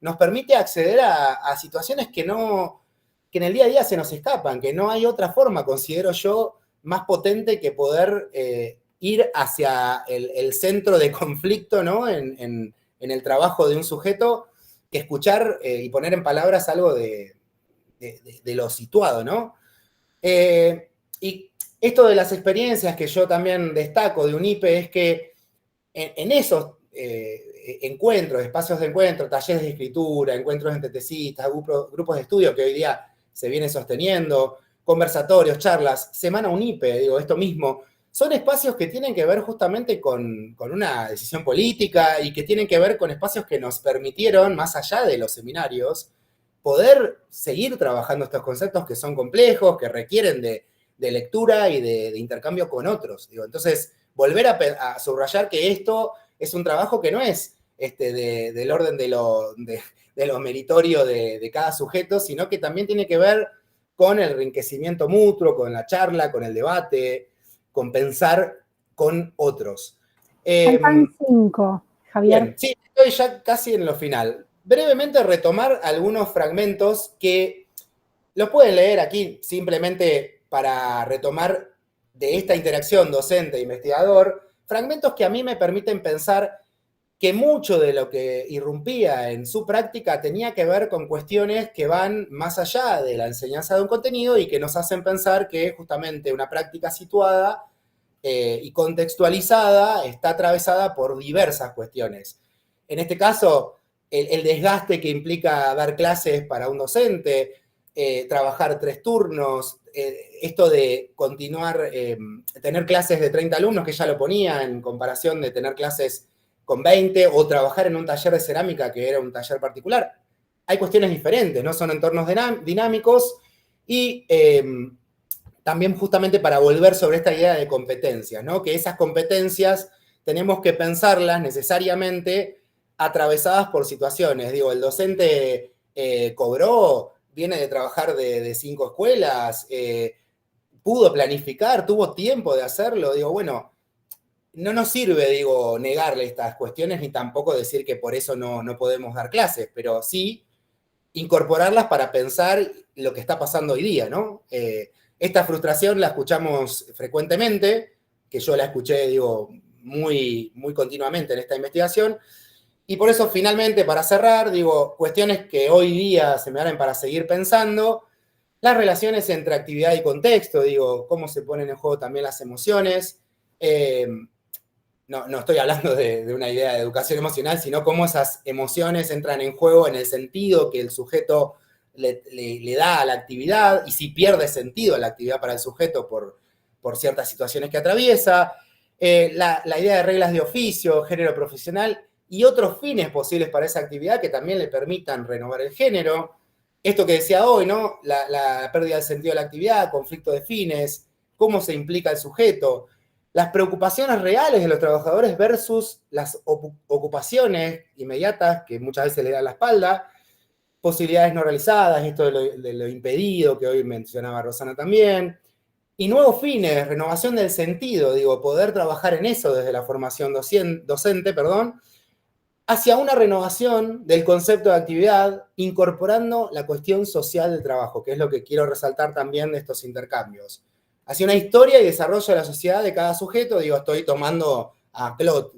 nos permite acceder a situaciones que en el día a día se nos escapan, que no hay otra forma, considero yo, más potente que poder ir hacia el centro de conflicto, ¿no? En el trabajo de un sujeto, que escuchar y poner en palabras algo de lo situado, ¿no? Y esto de las experiencias que yo también destaco de UNIPE es que en esos encuentros, espacios de encuentro, talleres de escritura, encuentros entre tesistas, grupos de estudio que hoy día se vienen sosteniendo, conversatorios, charlas, Semana UNIPE, digo, esto mismo, son espacios que tienen que ver justamente con una decisión política y que tienen que ver con espacios que nos permitieron, más allá de los seminarios, poder seguir trabajando estos conceptos que son complejos, que requieren de lectura y de intercambio con otros. Digo, entonces, volver a subrayar que esto es un trabajo que no es del orden de lo meritorio de cada sujeto, sino que también tiene que ver con el enriquecimiento mutuo, con la charla, con el debate, con pensar con otros. Faltan 5, Javier. Bien, sí, estoy ya casi en lo final. Brevemente retomar algunos fragmentos que los pueden leer aquí simplemente para retomar de esta interacción docente-investigador, fragmentos que a mí me permiten pensar que mucho de lo que irrumpía en su práctica tenía que ver con cuestiones que van más allá de la enseñanza de un contenido y que nos hacen pensar que justamente una práctica situada y contextualizada está atravesada por diversas cuestiones. En este caso, el desgaste que implica dar clases para un docente, trabajar 3 turnos, esto de continuar, tener clases de 30 alumnos, que ya lo ponía, en comparación de tener clases con 20 o trabajar en un taller de cerámica que era un taller particular. Hay cuestiones diferentes, ¿no? Son entornos dinámicos y también justamente para volver sobre esta idea de competencias, ¿no? Que esas competencias tenemos que pensarlas necesariamente atravesadas por situaciones. Digo, el docente cobró, viene de trabajar de 5 escuelas, pudo planificar, tuvo tiempo de hacerlo. Digo, bueno, no nos sirve, digo, negarle estas cuestiones ni tampoco decir que por eso no podemos dar clases, pero sí incorporarlas para pensar lo que está pasando hoy día, ¿no? Esta frustración la escuchamos frecuentemente, que yo la escuché, digo, muy, muy continuamente en esta investigación, y por eso finalmente, para cerrar, digo, cuestiones que hoy día se me abren para seguir pensando, las relaciones entre actividad y contexto, digo, cómo se ponen en juego también las emociones. No estoy hablando de una idea de educación emocional, sino cómo esas emociones entran en juego en el sentido que el sujeto le da a la actividad y si pierde sentido la actividad para el sujeto por ciertas situaciones que atraviesa. La idea de reglas de oficio, género profesional y otros fines posibles para esa actividad que también le permitan renovar el género. Esto que decía hoy, ¿no? La pérdida del sentido de la actividad, conflicto de fines, cómo se implica el sujeto, las preocupaciones reales de los trabajadores versus las ocupaciones inmediatas que muchas veces le dan la espalda, posibilidades no realizadas, esto de lo impedido que hoy mencionaba Rosana también, y nuevos fines, renovación del sentido, digo, poder trabajar en eso desde la formación docente, hacia una renovación del concepto de actividad, incorporando la cuestión social del trabajo, que es lo que quiero resaltar también de estos intercambios. Hacia una historia y desarrollo de la sociedad de cada sujeto, digo, estoy tomando a Claude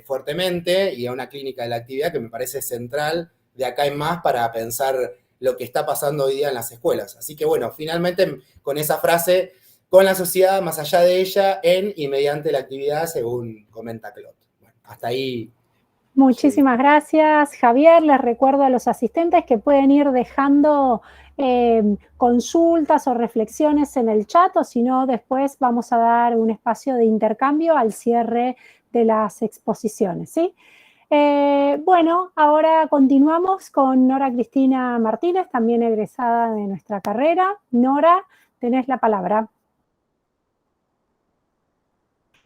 fuertemente y a una clínica de la actividad que me parece central de acá en más para pensar lo que está pasando hoy día en las escuelas. Así que bueno, finalmente con esa frase, con la sociedad, más allá de ella, en y mediante la actividad, según comenta Claude. Bueno, hasta ahí. Muchísimas gracias, Javier. Les recuerdo a los asistentes que pueden ir dejando consultas o reflexiones en el chat, o si no, después vamos a dar un espacio de intercambio al cierre de las exposiciones, ¿sí? Bueno, ahora continuamos con Nora Cristina Martínez, también egresada de nuestra carrera. Nora, tenés la palabra.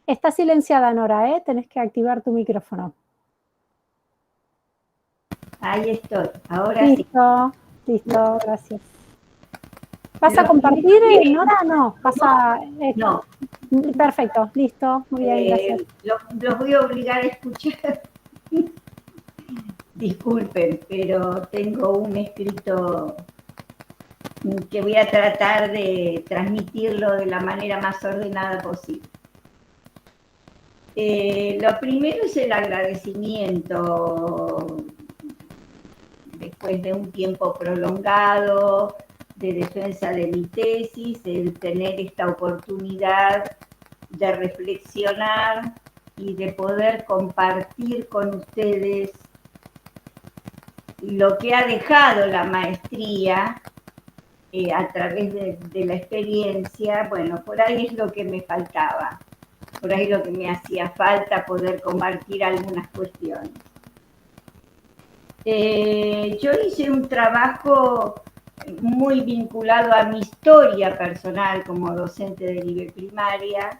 Está silenciada, Nora, tenés que activar tu micrófono. Ahí estoy, ahora listo, sí. Listo, gracias. ¿Vas a compartir, Nora? No, no. Perfecto, listo, muy bien, gracias. Los voy a obligar a escuchar. Disculpen, pero tengo un escrito que voy a tratar de transmitirlo de la manera más ordenada posible. Lo primero es el agradecimiento después de un tiempo prolongado de defensa de mi tesis, el tener esta oportunidad de reflexionar y de poder compartir con ustedes lo que ha dejado la maestría a través de la experiencia. Bueno, por ahí es lo que me faltaba, por ahí es lo que me hacía falta, poder compartir algunas cuestiones. Yo hice un trabajo muy vinculado a mi historia personal como docente de nivel primaria.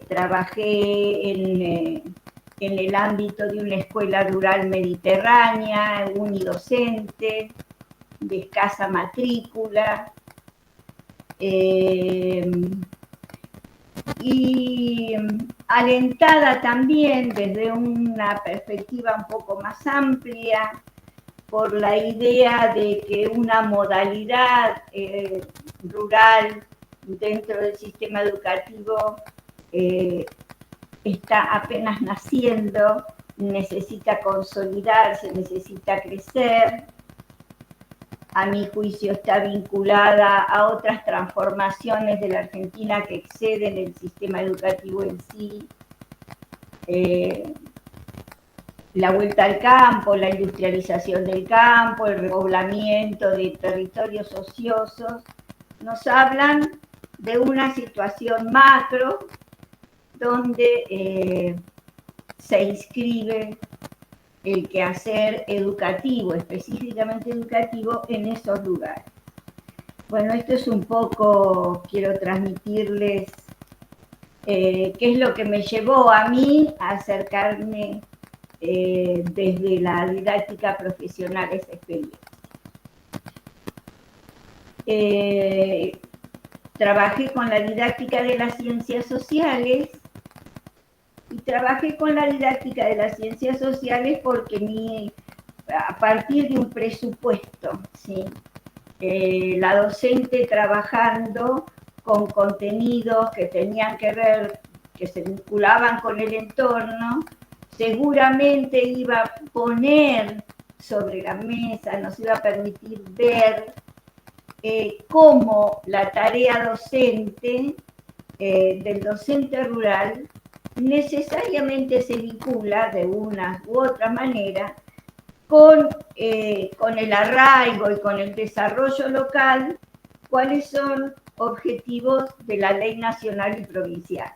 Trabajé en el ámbito de una escuela rural mediterránea, unidocente, de escasa matrícula. Y alentada también desde una perspectiva un poco más amplia por la idea de que una modalidad rural dentro del sistema educativo está apenas naciendo, necesita consolidarse, necesita crecer. A mi juicio está vinculada a otras transformaciones de la Argentina que exceden el sistema educativo en sí. La vuelta al campo, la industrialización del campo, el repoblamiento de territorios ociosos, nos hablan de una situación macro donde se inscribe el quehacer educativo, específicamente educativo, en esos lugares. Bueno, esto es un poco, quiero transmitirles qué es lo que me llevó a mí a acercarme desde la didáctica profesional a esa experiencia. Trabajé con la didáctica de las ciencias sociales y trabajé con la didáctica de las ciencias sociales porque a partir de un presupuesto, ¿sí? La docente trabajando con contenidos que tenían que ver, que se vinculaban con el entorno, seguramente iba a poner sobre la mesa, nos iba a permitir ver cómo la tarea docente del docente rural necesariamente se vincula de una u otra manera con el arraigo y con el desarrollo local, cuáles son objetivos de la ley nacional y provincial.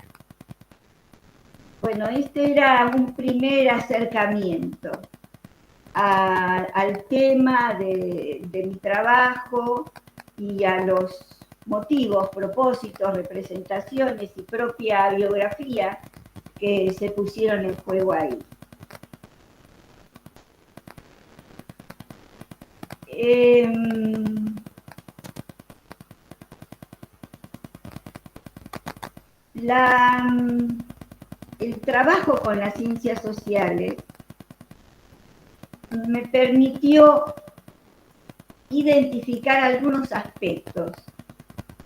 Bueno, este era un primer acercamiento al tema de mi trabajo y a los motivos, propósitos, representaciones y propia biografía que se pusieron en juego ahí. El trabajo con las ciencias sociales me permitió identificar algunos aspectos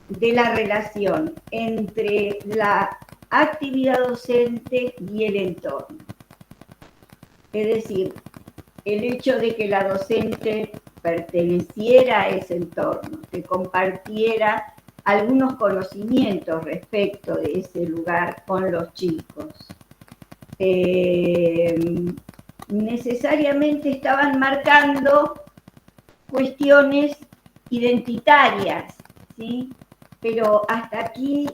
de la relación entre la actividad docente y el entorno. Es decir, el hecho de que la docente perteneciera a ese entorno, que compartiera algunos conocimientos respecto de ese lugar con los chicos. Necesariamente estaban marcando cuestiones identitarias, ¿sí? Pero hasta aquí,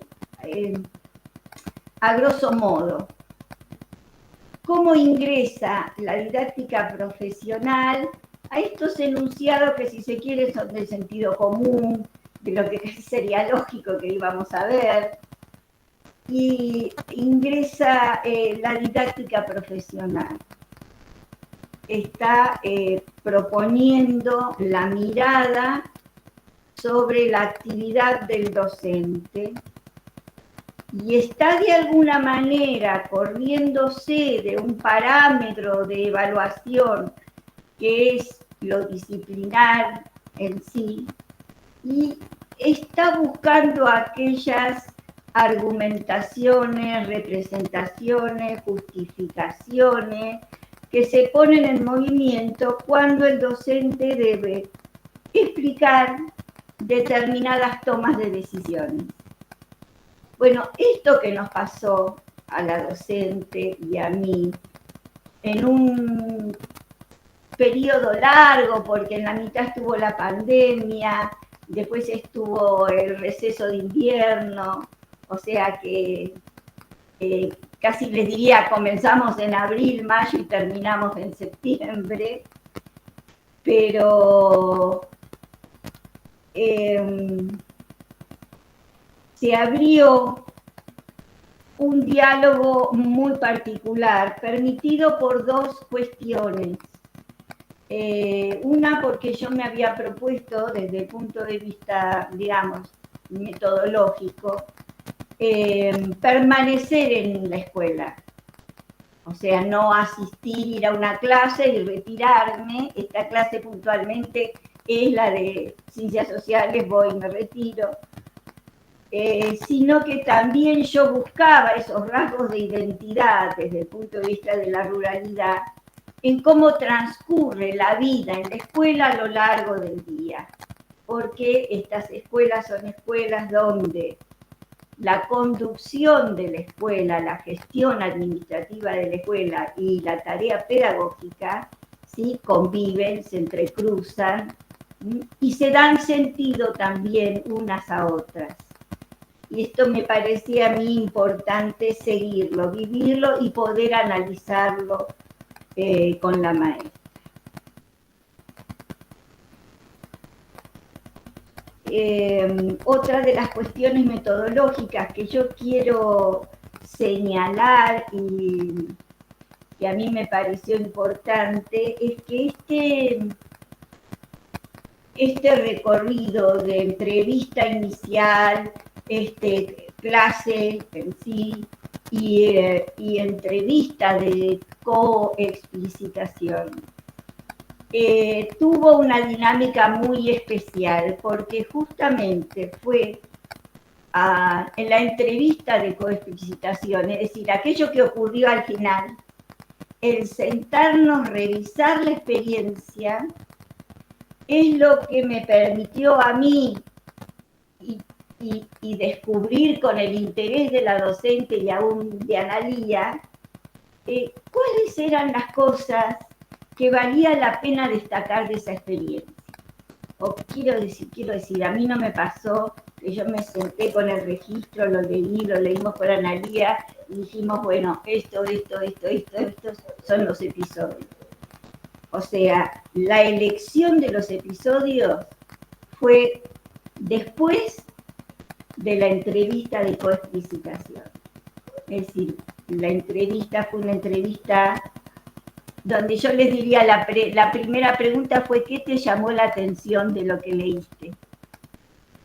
a grosso modo, ¿cómo ingresa la didáctica profesional a estos enunciados que, si se quiere, son del sentido común, de lo que sería lógico que íbamos a ver? Y ingresa la didáctica profesional. Está proponiendo la mirada sobre la actividad del docente y está de alguna manera corriéndose de un parámetro de evaluación que es lo disciplinar en sí, y está buscando aquellas argumentaciones, representaciones, justificaciones que se ponen en movimiento cuando el docente debe explicar determinadas tomas de decisiones. Bueno, esto que nos pasó a la docente y a mí en un periodo largo, porque en la mitad estuvo la pandemia, después estuvo el receso de invierno, o sea que casi les diría, comenzamos en abril, mayo y terminamos en septiembre, pero se abrió un diálogo muy particular, permitido por dos cuestiones. Una, porque yo me había propuesto desde el punto de vista, digamos, metodológico, permanecer en la escuela. O sea, no asistir, ir a una clase y retirarme. Esta clase puntualmente es la de ciencias sociales, voy y me retiro. Sino que también yo buscaba esos rasgos de identidad desde el punto de vista de la ruralidad, en cómo transcurre la vida en la escuela a lo largo del día, porque estas escuelas son escuelas donde la conducción de la escuela, la gestión administrativa de la escuela y la tarea pedagógica, ¿sí?, conviven, se entrecruzan y se dan sentido también unas a otras. y esto me parecía a mí importante seguirlo, vivirlo y poder analizarlo con la maestra. Otra de las cuestiones metodológicas que yo quiero señalar y que a mí me pareció importante es que este recorrido de entrevista inicial, clase en sí y entrevista de coexplicitación, tuvo una dinámica muy especial porque justamente fue en la entrevista de coexplicitación, es decir, aquello que ocurrió al final, el sentarnos, revisar la experiencia, es lo que me permitió a mí y descubrir con el interés de la docente y aún de Analía, cuáles eran las cosas que valía la pena destacar de esa experiencia. O quiero decir, a mí no me pasó que yo me senté con el registro, lo leímos con Analía y dijimos, bueno, estos son los episodios. O sea, la elección de los episodios fue después de la entrevista de coexplicitación. Es decir, la entrevista fue una entrevista donde yo les diría, la primera pregunta fue, ¿qué te llamó la atención de lo que leíste?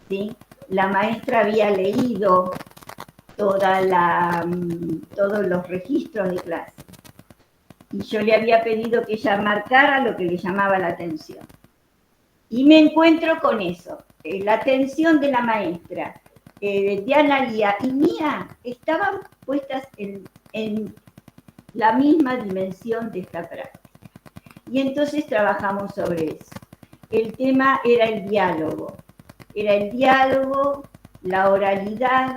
¿Sí? La maestra había leído todos los registros de clase. Y yo le había pedido que ella marcara lo que le llamaba la atención. Y me encuentro con eso. La atención de la maestra, de Analía y mía, estaban puestas en la misma dimensión de esta práctica. Y entonces trabajamos sobre eso. El tema era el diálogo. Era el diálogo, la oralidad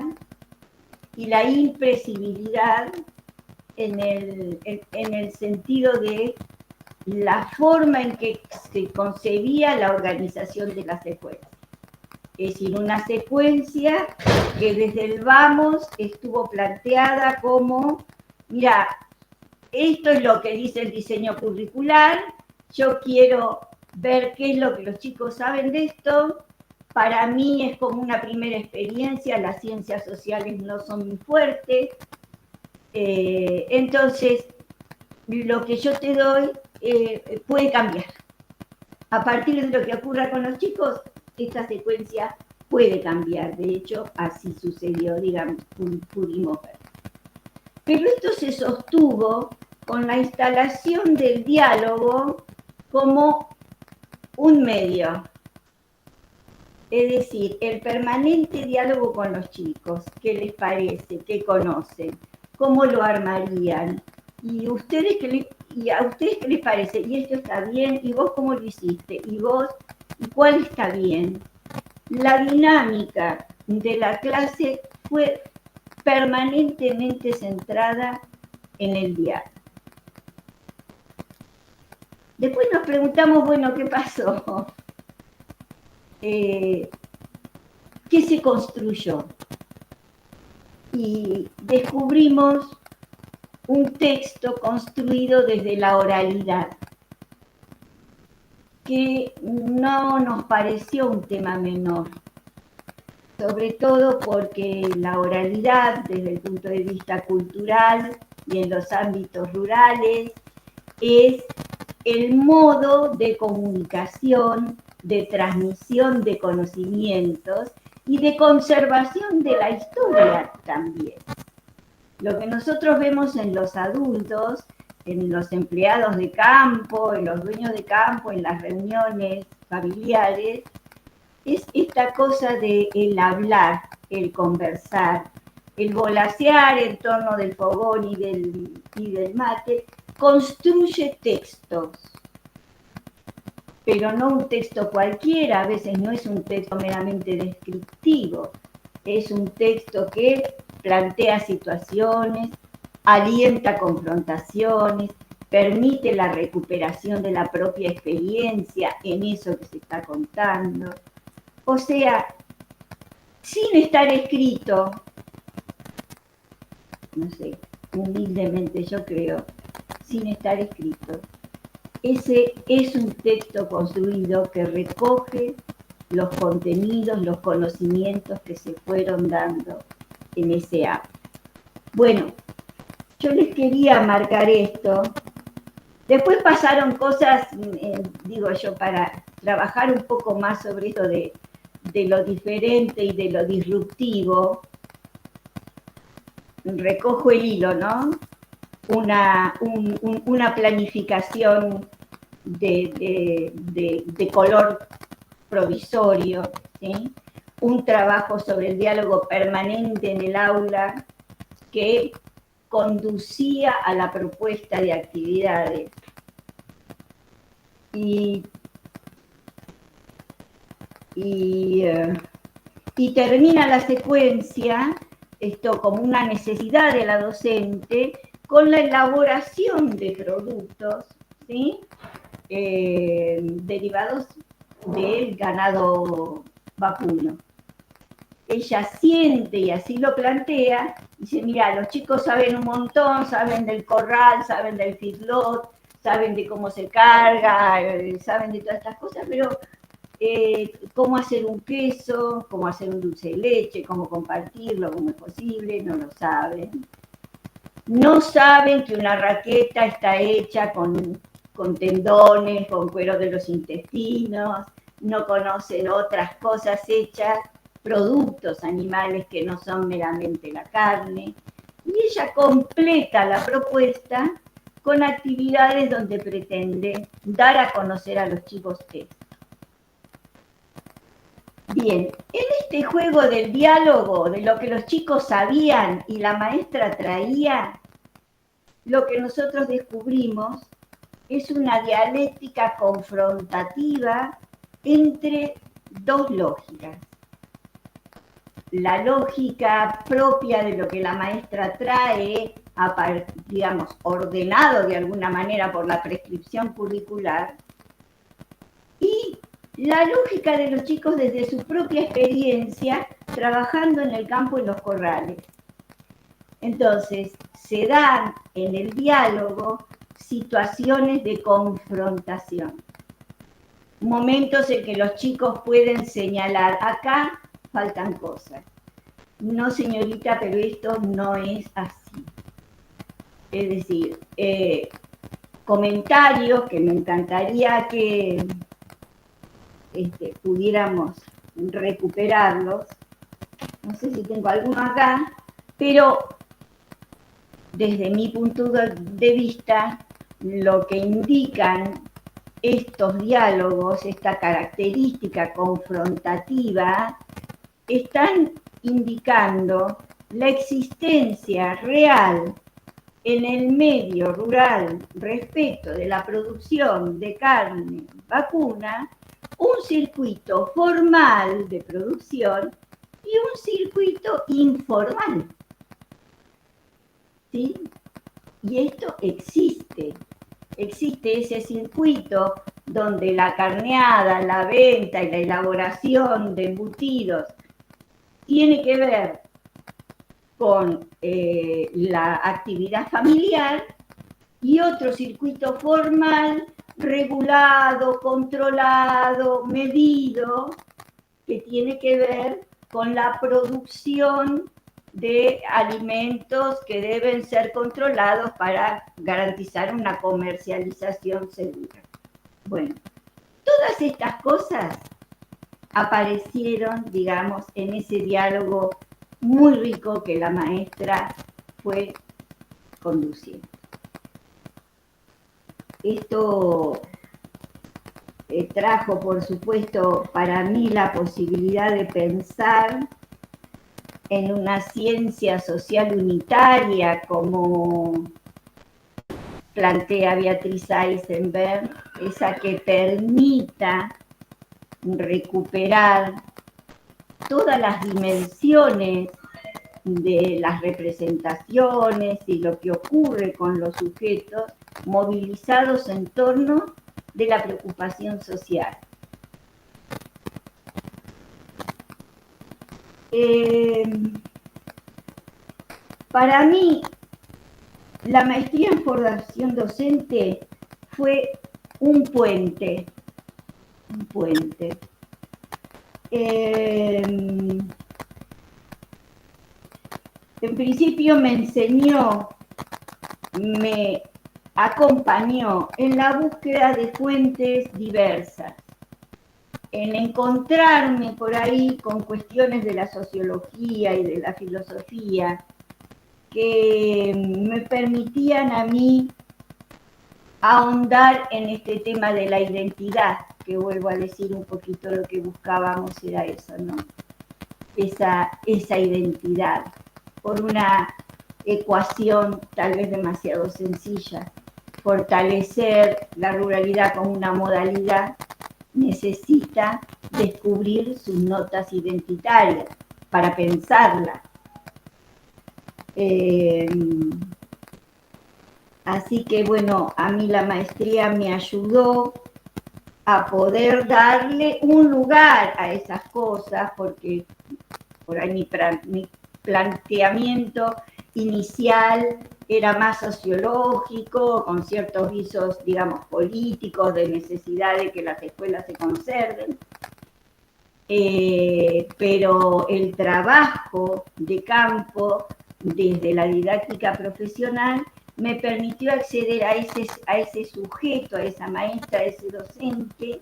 y la impresibilidad en el sentido de la forma en que se concebía la organización de la secuencia. Es decir, una secuencia que desde el vamos estuvo planteada como, mira, esto es lo que dice el diseño curricular, yo quiero ver qué es lo que los chicos saben de esto, para mí es como una primera experiencia, las ciencias sociales no son muy fuertes, entonces lo que yo te doy puede cambiar. A partir de lo que ocurra con los chicos, esta secuencia puede cambiar. De hecho, así sucedió, digamos, pudimos ver. Pero esto se sostuvo con la instalación del diálogo como un medio. Es decir, el permanente diálogo con los chicos. ¿Qué les parece? ¿Qué conocen? ¿Cómo lo armarían? ¿Y a ustedes qué les parece? ¿Y esto está bien? ¿Y vos cómo lo hiciste? ¿Y vos? ¿Y cuál está bien? La dinámica de la clase fue permanentemente centrada en el diálogo. Después nos preguntamos, bueno, ¿qué pasó? ¿Qué se construyó? Y descubrimos un texto construido desde la oralidad, que no nos pareció un tema menor, sobre todo porque la oralidad, desde el punto de vista cultural y en los ámbitos rurales, es el modo de comunicación, de transmisión de conocimientos y de conservación de la historia también. Lo que nosotros vemos en los adultos, en los empleados de campo, en los dueños de campo, en las reuniones familiares, es esta cosa de el hablar, el conversar, el volasear en torno del fogón y del mate, construye textos, pero no un texto cualquiera, a veces no es un texto meramente descriptivo, es un texto que plantea situaciones, alienta confrontaciones, permite la recuperación de la propia experiencia en eso que se está contando. O sea, sin estar escrito, no sé, humildemente yo creo, sin estar escrito. Ese es un texto construido que recoge los contenidos, los conocimientos que se fueron dando en ese acto. Bueno, yo les quería marcar esto. Después pasaron cosas, digo yo, para trabajar un poco más sobre esto de lo diferente y de lo disruptivo. Recojo el hilo, ¿no? Una planificación de color provisorio, ¿sí? Un trabajo sobre el diálogo permanente en el aula que conducía a la propuesta de actividades. Y termina la secuencia, esto como una necesidad de la docente, con la elaboración de productos, ¿sí? Derivados del ganado vacuno. Ella siente, y así lo plantea, dice, mira, los chicos saben un montón, saben del corral, saben del feedlot, saben de cómo se carga, saben de todas estas cosas, pero cómo hacer un queso, cómo hacer un dulce de leche, cómo compartirlo, cómo es posible, no lo saben. No saben que una raqueta está hecha con tendones, con cuero de los intestinos, no conocen otras cosas hechas, productos animales que no son meramente la carne. Y ella completa la propuesta con actividades donde pretende dar a conocer a los chicos esto. Bien, en este juego del diálogo, de lo que los chicos sabían y la maestra traía, lo que nosotros descubrimos es una dialéctica confrontativa entre dos lógicas. La lógica propia de lo que la maestra trae, digamos, ordenado de alguna manera por la prescripción curricular, y la lógica de los chicos desde su propia experiencia trabajando en el campo y los corrales. Entonces, se dan en el diálogo situaciones de confrontación. Momentos en que los chicos pueden señalar, acá faltan cosas. No, señorita, pero esto no es así. Es decir, comentarios que me encantaría que pudiéramos recuperarlos. No sé si tengo alguno acá, pero desde mi punto de vista, lo que indican estos diálogos, esta característica confrontativa, están indicando la existencia real en el medio rural respecto de la producción de carne vacuna, un circuito formal de producción y un circuito informal. ¿Sí? Y esto existe ese circuito donde la carneada, la venta y la elaboración de embutidos tiene que ver con la actividad familiar, y otro circuito formal, regulado, controlado, medido, que tiene que ver con la producción de alimentos que deben ser controlados para garantizar una comercialización segura. Bueno, todas estas cosas aparecieron, digamos, en ese diálogo muy rico que la maestra fue conduciendo. Esto trajo, por supuesto, para mí la posibilidad de pensar en una ciencia social unitaria, como plantea Beatriz Eisenberg, esa que permita recuperar todas las dimensiones de las representaciones y lo que ocurre con los sujetos movilizados en torno de la preocupación social. Para mí, la maestría en formación docente fue un puente. En principio me enseñó, me acompañó en la búsqueda de fuentes diversas, en encontrarme por ahí con cuestiones de la sociología y de la filosofía que me permitían a mí ahondar en este tema de la identidad, que vuelvo a decir un poquito lo que buscábamos era eso, ¿no? Esa identidad, por una ecuación tal vez demasiado sencilla. Fortalecer la ruralidad como una modalidad necesita descubrir sus notas identitarias para pensarla. Así que bueno, a mí la maestría me ayudó a poder darle un lugar a esas cosas, porque por ahí mi planteamiento inicial era más sociológico, con ciertos visos, digamos, políticos, de necesidad de que las escuelas se conserven. Pero el trabajo de campo desde la didáctica profesional me permitió acceder a ese sujeto, a esa maestra, a ese docente,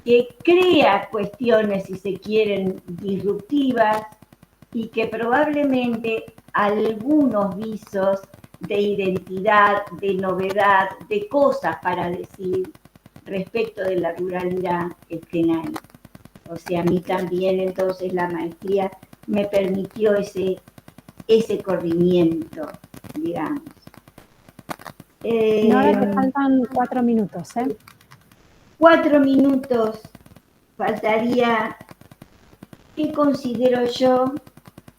que crea cuestiones, si se quieren, disruptivas, y que probablemente algunos visos de identidad, de novedad, de cosas para decir respecto de la ruralidad estén ahí. O sea, a mí también entonces la maestría me permitió ese corrimiento, digamos. Ahora te faltan 4 minutos, ¿eh? 4 minutos faltaría. ¿Qué considero yo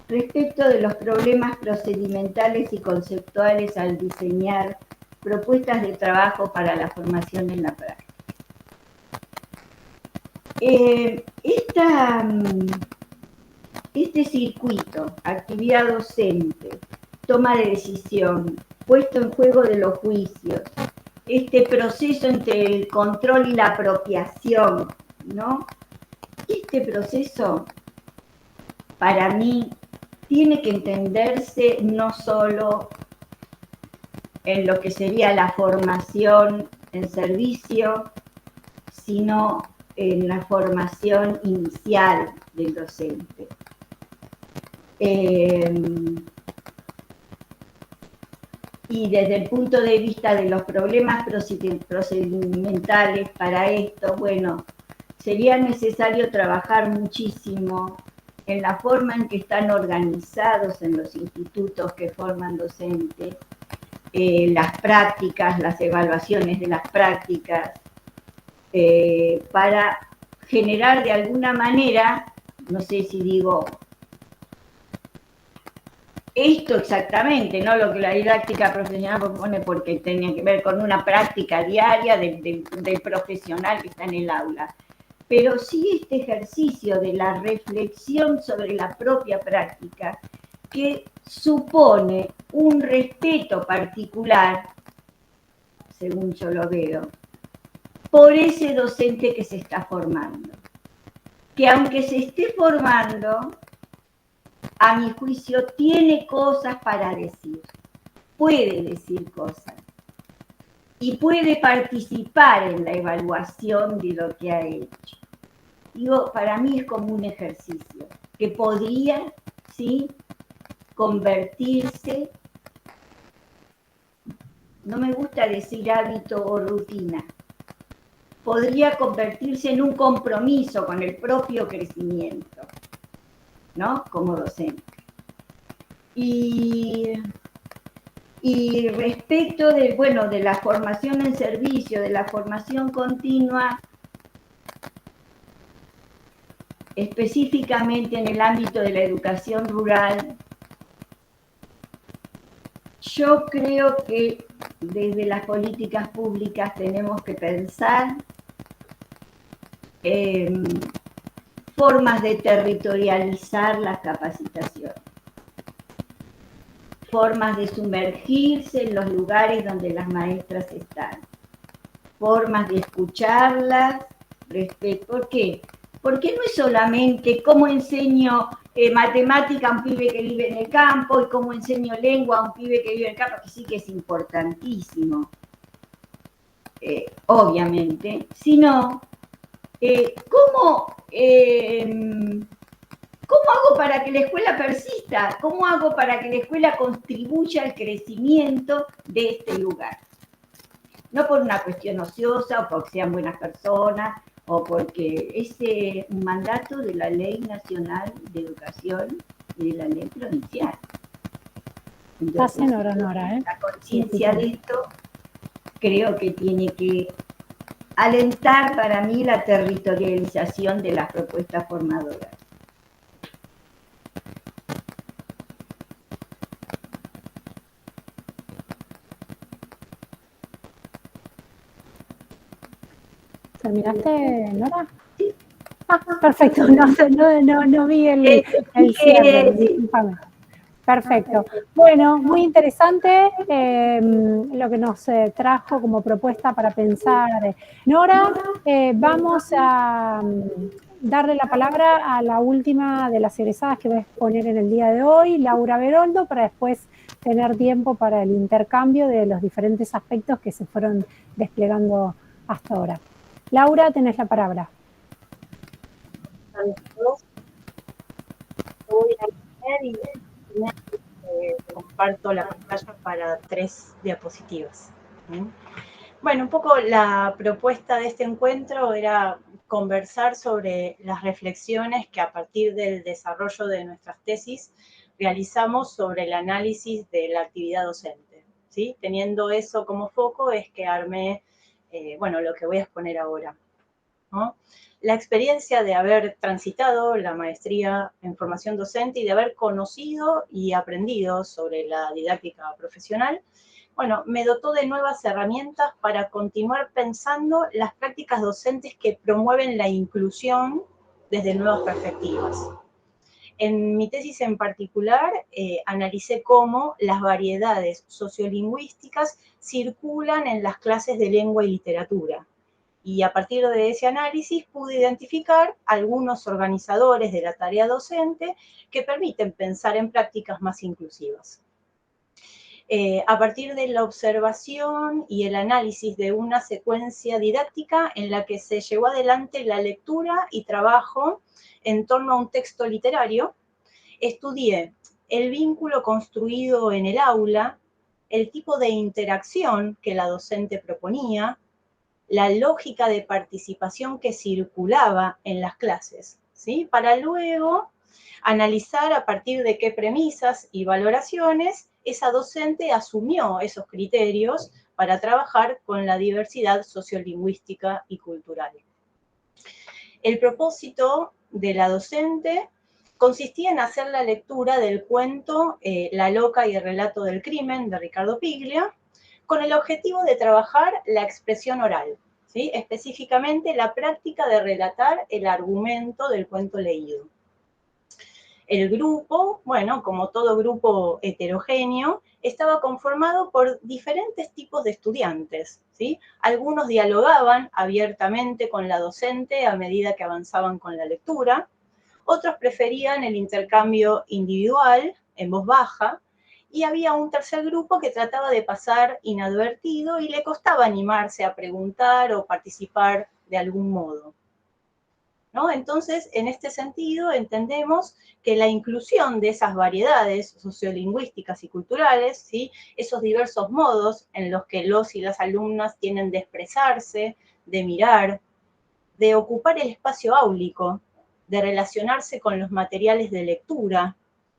respecto de los problemas procedimentales y conceptuales al diseñar propuestas de trabajo para la formación en la práctica? Este circuito, actividad docente, toma de decisión, puesto en juego de los juicios, este proceso entre el control y la apropiación, ¿no? Este proceso, para mí, tiene que entenderse no solo en lo que sería la formación en servicio, sino en la formación inicial del docente. Y desde el punto de vista de los problemas procedimentales para esto, bueno, sería necesario trabajar muchísimo en la forma en que están organizados en los institutos que forman docentes, las prácticas, las evaluaciones de las prácticas, para generar de alguna manera, no sé si digo esto exactamente, no lo que la didáctica profesional propone, porque tenía que ver con una práctica diaria del profesional que está en el aula, pero sí este ejercicio de la reflexión sobre la propia práctica, que supone un respeto particular, según yo lo veo, por ese docente que se está formando, que aunque se esté formando, a mi juicio tiene cosas para decir, puede decir cosas y puede participar en la evaluación de lo que ha hecho. Digo, para mí es como un ejercicio que podría, ¿sí?, convertirse, no me gusta decir hábito o rutina, podría convertirse en un compromiso con el propio crecimiento, ¿no?, como docente. Y respecto de la formación en servicio, de la formación continua, específicamente en el ámbito de la educación rural, yo creo que desde las políticas públicas tenemos que pensar formas de territorializar las capacitaciones, formas de sumergirse en los lugares donde las maestras están, formas de escucharlas, ¿por qué? Porque no es solamente cómo enseño matemática a un pibe que vive en el campo y cómo enseño lengua a un pibe que vive en el campo, que sí que es importantísimo, obviamente, sino ¿cómo hago para que la escuela persista? ¿Cómo hago para que la escuela contribuya al crecimiento de este lugar? No por una cuestión ociosa o porque sean buenas personas o porque es un mandato de la Ley Nacional de Educación y de la ley provincial. Entonces, en hora, Nora, la conciencia de esto creo que tiene que alentar para mí la territorialización de las propuestas formadoras. ¿Terminaste, Nora? Sí. Ah, perfecto, no vi el cierre, discúlpame. Perfecto. Bueno, muy interesante lo que nos trajo como propuesta para pensar. Nora, vamos a darle la palabra a la última de las egresadas que voy a exponer en el día de hoy, Laura Beroldo, para después tener tiempo para el intercambio de los diferentes aspectos que se fueron desplegando hasta ahora. Laura, tenés la palabra. Voy a leer y comparto la pantalla para 3 diapositivas. Bueno, un poco la propuesta de este encuentro era conversar sobre las reflexiones que a partir del desarrollo de nuestras tesis realizamos sobre el análisis de la actividad docente, ¿sí? Teniendo eso como foco es que armé, bueno, lo que voy a exponer ahora, ¿no? La experiencia de haber transitado la maestría en formación docente y de haber conocido y aprendido sobre la didáctica profesional, bueno, me dotó de nuevas herramientas para continuar pensando las prácticas docentes que promueven la inclusión desde nuevas perspectivas. En mi tesis en particular, analicé cómo las variedades sociolingüísticas circulan en las clases de lengua y literatura. Y a partir de ese análisis pude identificar algunos organizadores de la tarea docente que permiten pensar en prácticas más inclusivas. A partir de la observación y el análisis de una secuencia didáctica en la que se llevó adelante la lectura y trabajo en torno a un texto literario, estudié el vínculo construido en el aula, el tipo de interacción que la docente proponía, la lógica de participación que circulaba en las clases, ¿sí? Para luego analizar a partir de qué premisas y valoraciones esa docente asumió esos criterios para trabajar con la diversidad sociolingüística y cultural. El propósito de la docente consistía en hacer la lectura del cuento La loca y el relato del crimen de Ricardo Piglia, con el objetivo de trabajar la expresión oral, ¿sí? Específicamente la práctica de relatar el argumento del cuento leído. El grupo, bueno, como todo grupo heterogéneo, estaba conformado por diferentes tipos de estudiantes, ¿sí? Algunos dialogaban abiertamente con la docente a medida que avanzaban con la lectura, otros preferían el intercambio individual, en voz baja, y había un tercer grupo que trataba de pasar inadvertido y le costaba animarse a preguntar o participar de algún modo, ¿no? Entonces, en este sentido, entendemos que la inclusión de esas variedades sociolingüísticas y culturales, ¿sí? Esos diversos modos en los que los y las alumnas tienen de expresarse, de mirar, de ocupar el espacio áulico, de relacionarse con los materiales de lectura,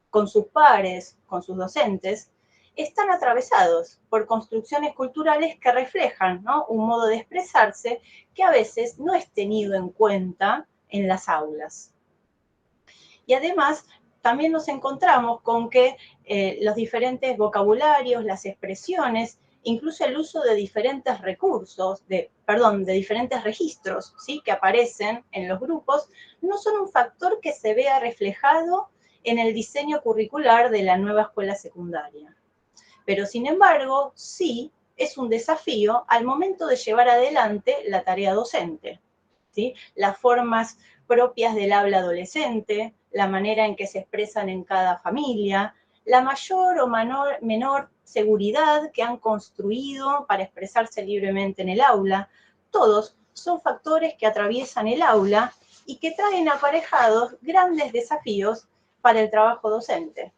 con sus pares, con sus docentes, están atravesados por construcciones culturales que reflejan, ¿no? Un modo de expresarse que a veces no es tenido en cuenta en las aulas. Y además, también nos encontramos con que los diferentes vocabularios, las expresiones, incluso el uso de diferentes recursos, de diferentes registros, ¿sí?, que aparecen en los grupos, no son un factor que se vea reflejado en el diseño curricular de la nueva escuela secundaria. Pero, sin embargo, sí es un desafío al momento de llevar adelante la tarea docente, ¿sí? Las formas propias del habla adolescente, la manera en que se expresan en cada familia, la mayor o menor seguridad que han construido para expresarse libremente en el aula, todos son factores que atraviesan el aula y que traen aparejados grandes desafíos para el trabajo docente.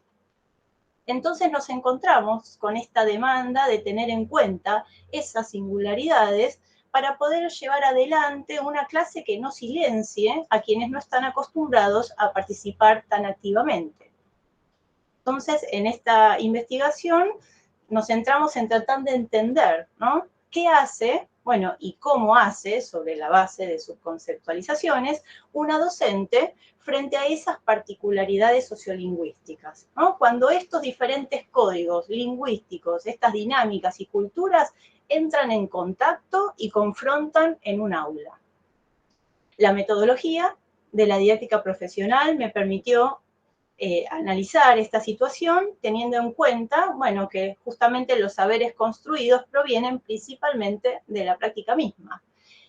Entonces nos encontramos con esta demanda de tener en cuenta esas singularidades para poder llevar adelante una clase que no silencie a quienes no están acostumbrados a participar tan activamente. Entonces, en esta investigación nos centramos en tratar de entender, ¿no?, qué hace, bueno, y cómo hace, sobre la base de sus conceptualizaciones, una docente frente a esas particularidades sociolingüísticas, ¿no? Cuando estos diferentes códigos lingüísticos, estas dinámicas y culturas entran en contacto y confrontan en un aula. La metodología de la didáctica profesional me permitió analizar esta situación teniendo en cuenta, bueno, que justamente los saberes construidos provienen principalmente de la práctica misma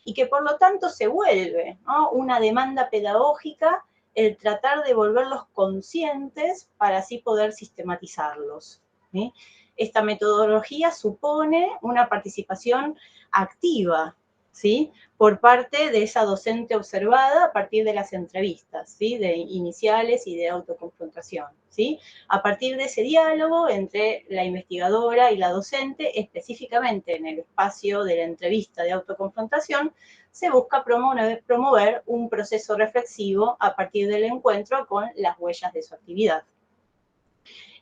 y que por lo tanto se vuelve, ¿no?, una demanda pedagógica el tratar de volverlos conscientes para así poder sistematizarlos, ¿sí? Esta metodología supone una participación activa, ¿sí?, por parte de esa docente observada a partir de las entrevistas, ¿sí?, de iniciales y de autoconfrontación, ¿sí? A partir de ese diálogo entre la investigadora y la docente, específicamente en el espacio de la entrevista de autoconfrontación, se busca promover un proceso reflexivo a partir del encuentro con las huellas de su actividad.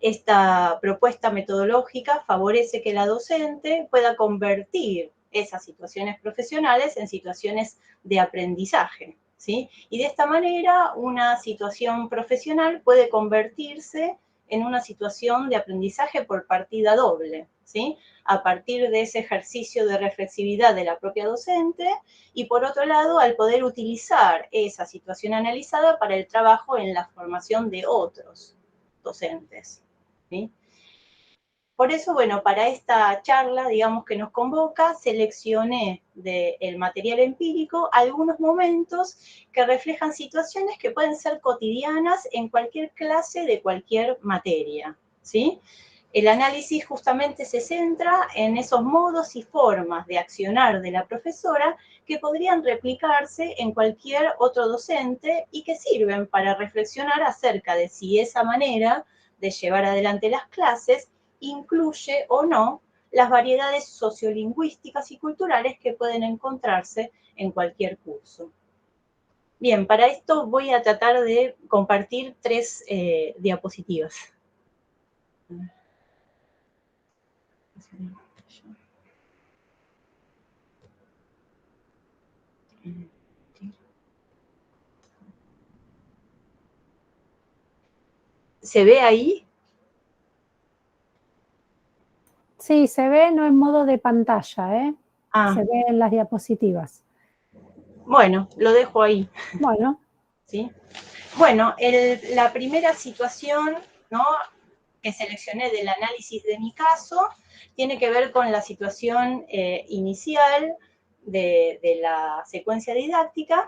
Esta propuesta metodológica favorece que la docente pueda convertir esas situaciones profesionales en situaciones de aprendizaje, ¿sí? Y de esta manera, una situación profesional puede convertirse en una situación de aprendizaje por partida doble, ¿sí?, a partir de ese ejercicio de reflexividad de la propia docente y, por otro lado, al poder utilizar esa situación analizada para el trabajo en la formación de otros docentes, ¿sí? Por eso, bueno, para esta charla, digamos, que nos convoca, seleccioné del material empírico algunos momentos que reflejan situaciones que pueden ser cotidianas en cualquier clase de cualquier materia, ¿sí? El análisis justamente se centra en esos modos y formas de accionar de la profesora que podrían replicarse en cualquier otro docente y que sirven para reflexionar acerca de si esa manera de llevar adelante las clases incluye o no las variedades sociolingüísticas y culturales que pueden encontrarse en cualquier curso. Bien, para esto voy a tratar de compartir 3 diapositivas. ¿Se ve ahí? Sí, se ve, no en modo de pantalla, ¿eh? Ah. Se ve en las diapositivas. Bueno, lo dejo ahí. Bueno. ¿Sí? Bueno, la primera situación, ¿no?, que seleccioné del análisis de mi caso tiene que ver con la situación inicial de la secuencia didáctica,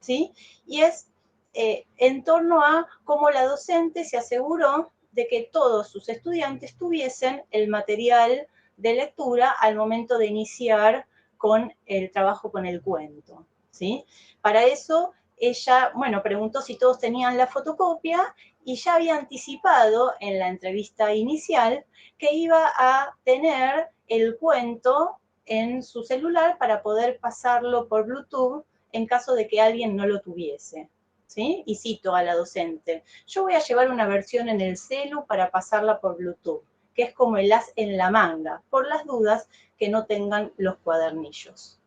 ¿sí? Y es en torno a cómo la docente se aseguró de que todos sus estudiantes tuviesen el material de lectura al momento de iniciar con el trabajo con el cuento, ¿sí? Para eso, ella, bueno, preguntó si todos tenían la fotocopia y ya había anticipado en la entrevista inicial que iba a tener el cuento en su celular para poder pasarlo por Bluetooth en caso de que alguien no lo tuviese, ¿sí? Y cito a la docente: yo voy a llevar una versión en el celu para pasarla por Bluetooth, que es como el as en la manga, por las dudas que no tengan los cuadernillos.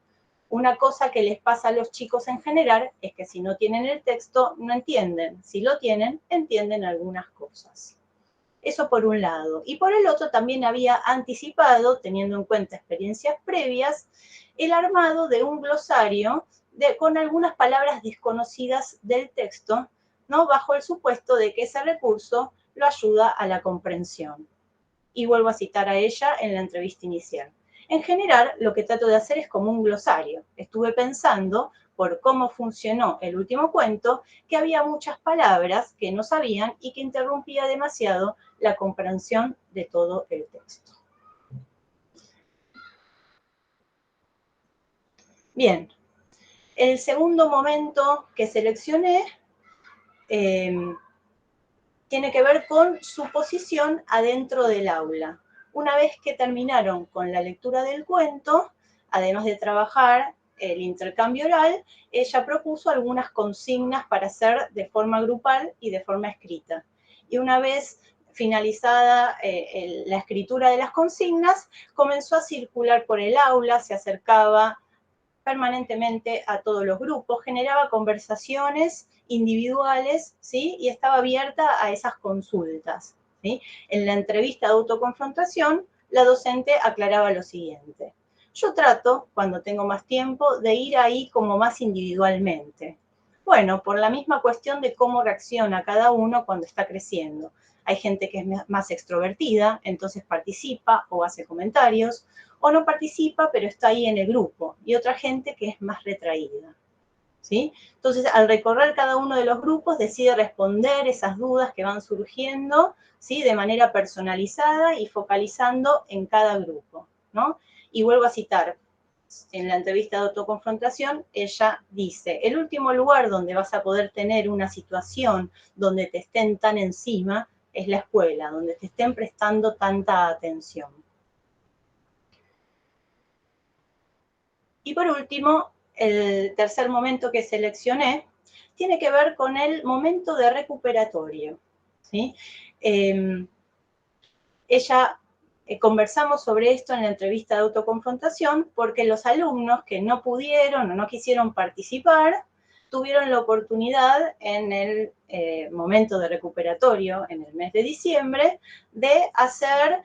Una cosa que les pasa a los chicos en general es que si no tienen el texto, no entienden. Si lo tienen, entienden algunas cosas. Eso por un lado. Y por el otro también había anticipado, teniendo en cuenta experiencias previas, el armado de un glosario con algunas palabras desconocidas del texto, ¿no? Bajo el supuesto de que ese recurso lo ayuda a la comprensión. Y vuelvo a citar a ella en la entrevista inicial. En general, lo que trato de hacer es como un glosario. Estuve pensando, por cómo funcionó el último cuento, que había muchas palabras que no sabían y que interrumpía demasiado la comprensión de todo el texto. Bien, el segundo momento que seleccioné tiene que ver con su posición adentro del aula. Una vez que terminaron con la lectura del cuento, además de trabajar el intercambio oral, ella propuso algunas consignas para hacer de forma grupal y de forma escrita. Y una vez finalizada la escritura de las consignas, comenzó a circular por el aula, se acercaba permanentemente a todos los grupos, generaba conversaciones individuales, ¿sí? Y estaba abierta a esas consultas, ¿sí? En la entrevista de autoconfrontación, la docente aclaraba lo siguiente. Yo trato, cuando tengo más tiempo, de ir ahí como más individualmente. Bueno, por la misma cuestión de cómo reacciona cada uno cuando está creciendo. Hay gente que es más extrovertida, entonces participa o hace comentarios, o no participa, pero está ahí en el grupo, y otra gente que es más retraída, ¿sí? Entonces, al recorrer cada uno de los grupos, decide responder esas dudas que van surgiendo, ¿sí? De manera personalizada y focalizando en cada grupo, ¿no? Y vuelvo a citar, en la entrevista de autoconfrontación, ella dice, el último lugar donde vas a poder tener una situación donde te estén tan encima es la escuela, donde te estén prestando tanta atención. Y por último, el tercer momento que seleccioné tiene que ver con el momento de recuperatorio, ¿sí? Conversamos sobre esto en la entrevista de autoconfrontación porque los alumnos que no pudieron o no quisieron participar tuvieron la oportunidad en el momento de recuperatorio, en el mes de diciembre, de hacer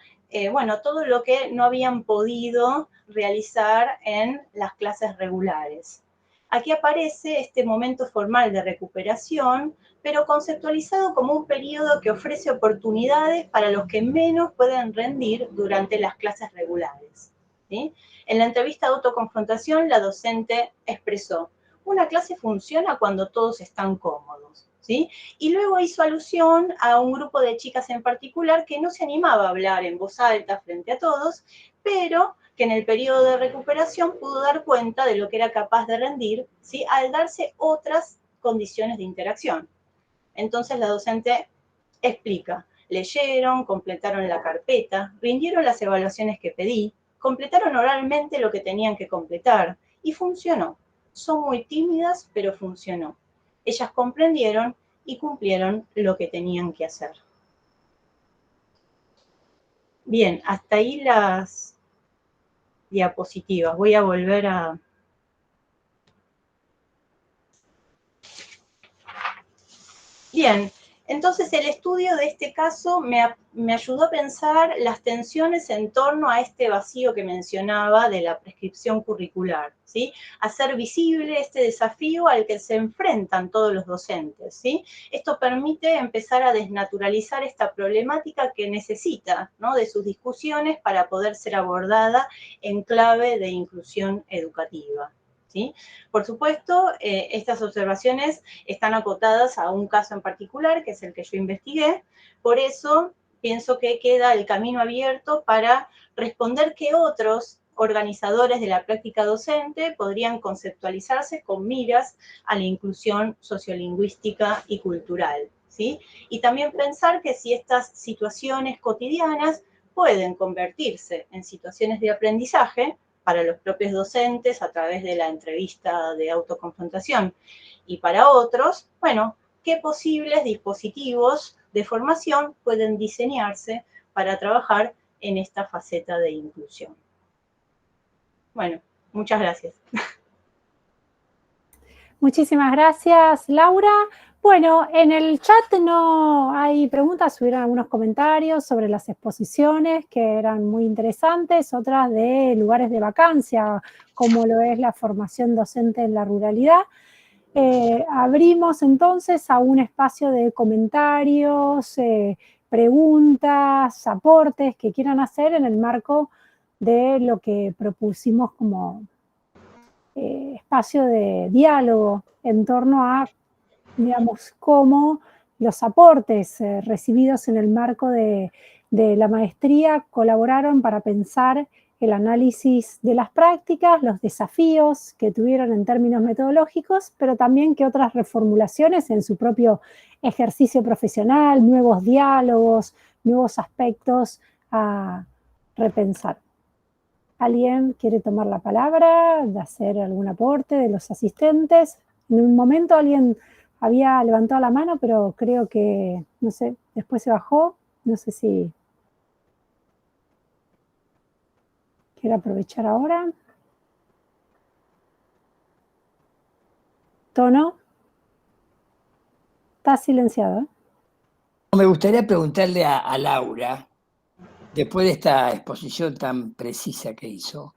todo lo que no habían podido realizar en las clases regulares. Aquí aparece este momento formal de recuperación, pero conceptualizado como un periodo que ofrece oportunidades para los que menos pueden rendir durante las clases regulares, ¿sí? En la entrevista de autoconfrontación, la docente expresó, una clase funciona cuando todos están cómodos, ¿sí? Y luego hizo alusión a un grupo de chicas en particular que no se animaba a hablar en voz alta frente a todos, pero que en el periodo de recuperación pudo dar cuenta de lo que era capaz de rendir, ¿sí? Al darse otras condiciones de interacción. Entonces la docente explica, leyeron, completaron la carpeta, rindieron las evaluaciones que pedí, completaron oralmente lo que tenían que completar y funcionó. Son muy tímidas, pero funcionó. Ellas comprendieron y cumplieron lo que tenían que hacer. Bien, hasta ahí las diapositivas. Voy a volver a... Bien, entonces el estudio de este caso me ayudó a pensar las tensiones en torno a este vacío que mencionaba de la prescripción curricular, ¿sí? Hacer visible este desafío al que se enfrentan todos los docentes, ¿sí? Esto permite empezar a desnaturalizar esta problemática que necesita, ¿no? De sus discusiones para poder ser abordada en clave de inclusión educativa, ¿sí? Por supuesto, estas observaciones están acotadas a un caso en particular, que es el que yo investigué, por eso pienso que queda el camino abierto para responder qué otros organizadores de la práctica docente podrían conceptualizarse con miras a la inclusión sociolingüística y cultural, ¿sí? Y también pensar que si estas situaciones cotidianas pueden convertirse en situaciones de aprendizaje, para los propios docentes a través de la entrevista de autoconfrontación y para otros, bueno, qué posibles dispositivos de formación pueden diseñarse para trabajar en esta faceta de inclusión. Bueno, muchas gracias. Muchísimas gracias, Laura. Bueno, en el chat no hay preguntas, hubieron algunos comentarios sobre las exposiciones que eran muy interesantes, otras de lugares de vacancia, como lo es la formación docente en la ruralidad. Abrimos entonces a un espacio de comentarios, preguntas, aportes que quieran hacer en el marco de lo que propusimos como espacio de diálogo en torno a, digamos, cómo los aportes recibidos en el marco de la maestría colaboraron para pensar el análisis de las prácticas, los desafíos que tuvieron en términos metodológicos, pero también que otras reformulaciones en su propio ejercicio profesional, nuevos diálogos, nuevos aspectos a repensar. ¿Alguien quiere tomar la palabra, de hacer algún aporte de los asistentes? En un momento alguien había levantado la mano, pero creo que, no sé, después se bajó. No sé si quiere aprovechar ahora. Tono. Está silenciado. Me gustaría preguntarle a Laura, después de esta exposición tan precisa que hizo,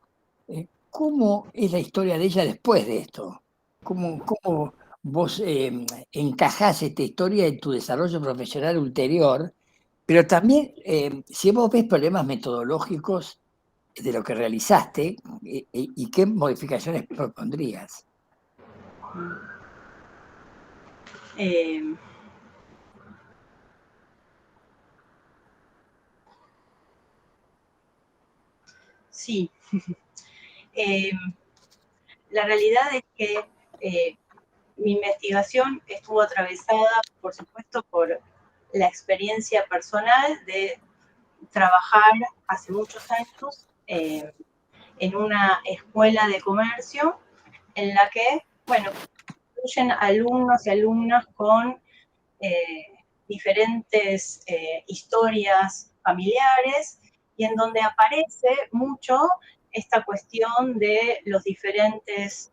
¿cómo es la historia de ella después de esto? ¿Cómo vos encajás esta historia en tu desarrollo profesional ulterior? Pero también, si vos ves problemas metodológicos de lo que realizaste, ¿y qué modificaciones propondrías? Sí. La realidad es que mi investigación estuvo atravesada, por supuesto, por la experiencia personal de trabajar hace muchos años en una escuela de comercio en la que, bueno, incluyen alumnos y alumnas con diferentes historias familiares y en donde aparece mucho esta cuestión de los diferentes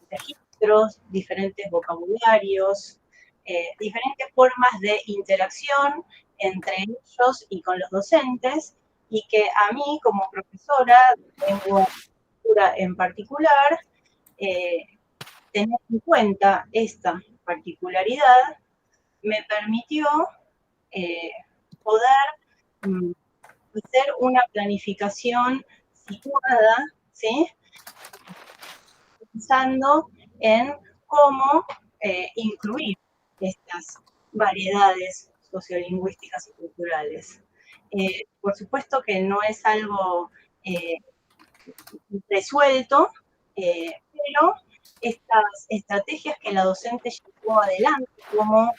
registros, diferentes vocabularios, diferentes formas de interacción entre ellos y con los docentes, y que a mí, como profesora de lengua en particular, tener en cuenta esta particularidad me permitió poder hacer una planificación situada, ¿sí? Pensando en cómo incluir estas variedades sociolingüísticas y culturales. Por supuesto que no es algo resuelto, pero estas estrategias que la docente llevó adelante, como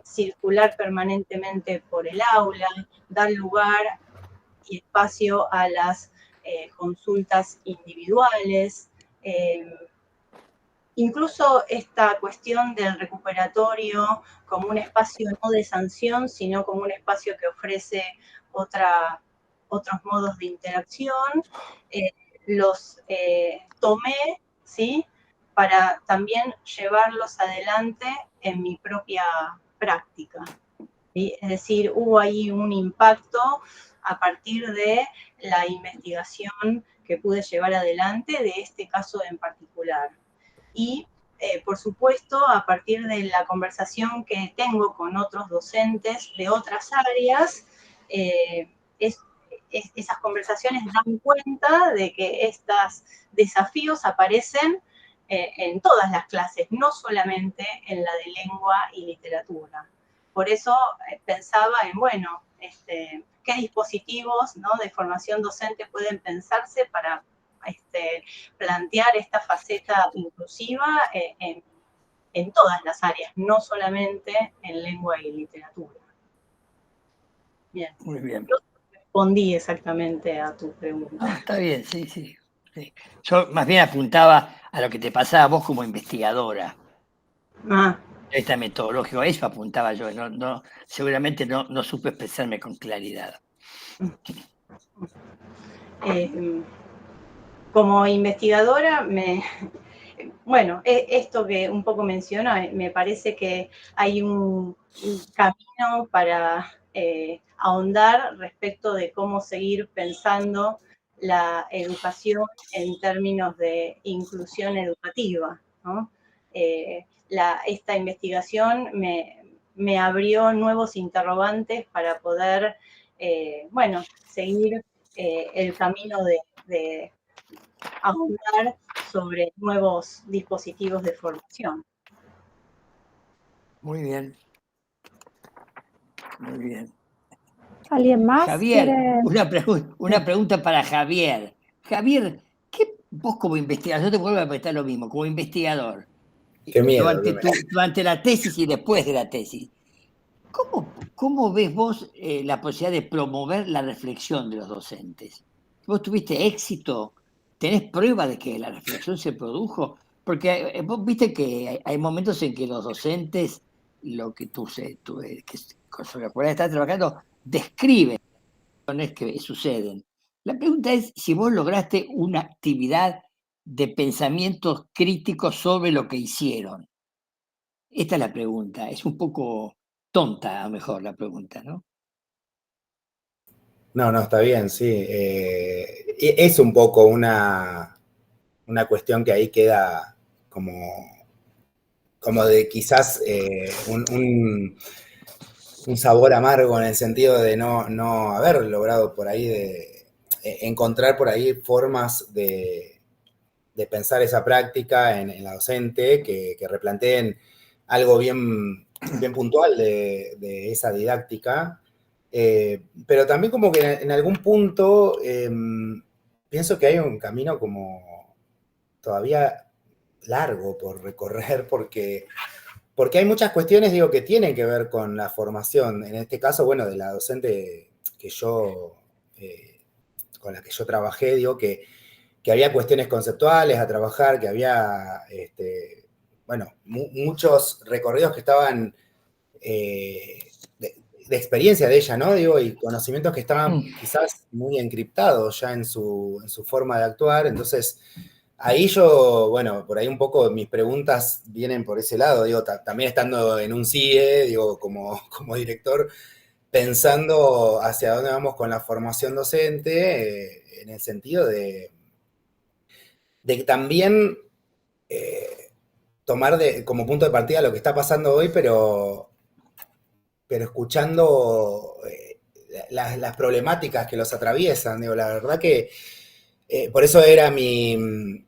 circular permanentemente por el aula, dar lugar y espacio a las consultas individuales, incluso esta cuestión del recuperatorio como un espacio no de sanción, sino como un espacio que ofrece otros modos de interacción, los tomé, ¿sí?, para también llevarlos adelante en mi propia práctica, ¿sí? Es decir, hubo ahí un impacto a partir de la investigación que pude llevar adelante de este caso en particular. Y, por supuesto, a partir de la conversación que tengo con otros docentes de otras áreas, esas conversaciones dan cuenta de que estos desafíos aparecen en todas las clases, no solamente en la de lengua y literatura. Por eso pensaba en, bueno, qué dispositivos, ¿no?, de formación docente pueden pensarse para plantear esta faceta inclusiva en todas las áreas, no solamente en lengua y literatura. Bien. Muy bien. Yo respondí exactamente a tu pregunta. Está bien, sí, sí. Yo más bien apuntaba a lo que te pasaba a vos como investigadora. Esta metodológica, eso apuntaba yo. Seguramente no supe expresarme con claridad. Como investigadora, bueno, esto que un poco menciono, me parece que hay un camino para ahondar respecto de cómo seguir pensando la educación en términos de inclusión educativa, ¿no? Esta investigación me abrió nuevos interrogantes para poder, bueno, seguir el camino de ahondar sobre nuevos dispositivos de formación. Muy bien. Muy bien. ¿Alguien más Javier, quiere? una pregunta para Javier. Javier, vos como investigador, yo te vuelvo a preguntar lo mismo, como investigador, Qué miedo. durante la tesis y después de la tesis, ¿cómo ves vos la posibilidad de promover la reflexión de los docentes? ¿Vos tuviste éxito? ¿Tenés prueba de que la reflexión se produjo? Porque vos viste que hay momentos en que los docentes, lo que sobre lo cual estás trabajando, describen que suceden. La pregunta es si vos lograste una actividad de pensamientos críticos sobre lo que hicieron. Esta es la pregunta. Es un poco tonta, a lo mejor, la pregunta, ¿no? No, está bien, sí. Es un poco una cuestión que ahí queda como de quizás un sabor amargo en el sentido de no haber logrado por ahí encontrar por ahí formas de pensar esa práctica en la docente que replanteen algo bien puntual de esa didáctica. Pero también como que en algún punto pienso que hay un camino como todavía largo por recorrer porque hay muchas cuestiones, digo, que tienen que ver con la formación. En este caso, bueno, de la docente con la que yo trabajé, digo, que había cuestiones conceptuales a trabajar, que había, muchos recorridos que estaban de experiencia de ella, ¿no? Digo, y conocimientos que estaban quizás muy encriptados ya en su forma de actuar. Entonces, ahí yo, bueno, por ahí un poco mis preguntas vienen por ese lado, digo, también estando en un CIE, digo, como director, pensando hacia dónde vamos con la formación docente, en el sentido de que también tomar como punto de partida lo que está pasando hoy, pero escuchando las problemáticas que los atraviesan. Digo, la verdad que por eso era mi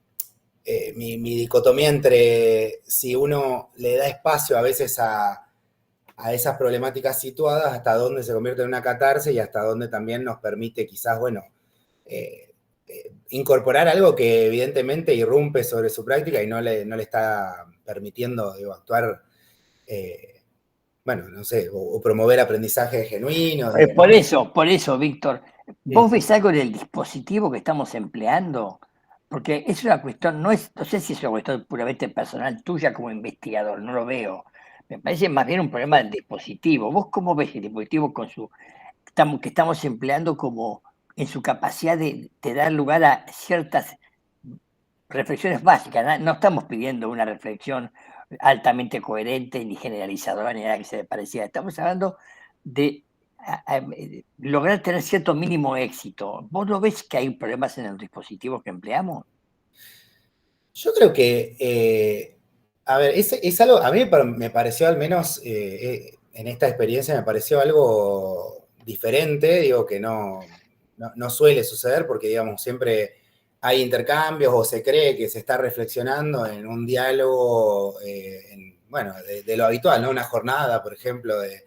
dicotomía entre si uno le da espacio a veces a esas problemáticas situadas, hasta dónde se convierte en una catarsis y hasta dónde también nos permite quizás, bueno, incorporar algo que evidentemente irrumpe sobre su práctica y no le está permitiendo, digo, actuar, bueno, no sé, o promover aprendizaje genuino. Por eso, Víctor, ¿vos ves algo en el dispositivo que estamos empleando? Porque es una cuestión, no sé si es una cuestión puramente personal tuya como investigador, no lo veo. Me parece más bien un problema del dispositivo. ¿Vos cómo ves el dispositivo que estamos empleando como en su capacidad de dar lugar a ciertas reflexiones básicas? No estamos pidiendo una reflexión altamente coherente, ni generalizadora, ni nada que se le pareciera. Estamos hablando de lograr tener cierto mínimo éxito. ¿Vos no ves que hay problemas en los dispositivos que empleamos? Yo creo que, a ver, es algo, a mí me pareció al menos en esta experiencia me pareció algo diferente, digo que no suele suceder porque, digamos, siempre hay intercambios o se cree que se está reflexionando en un diálogo, bueno, de lo habitual, ¿no? Una jornada, por ejemplo, de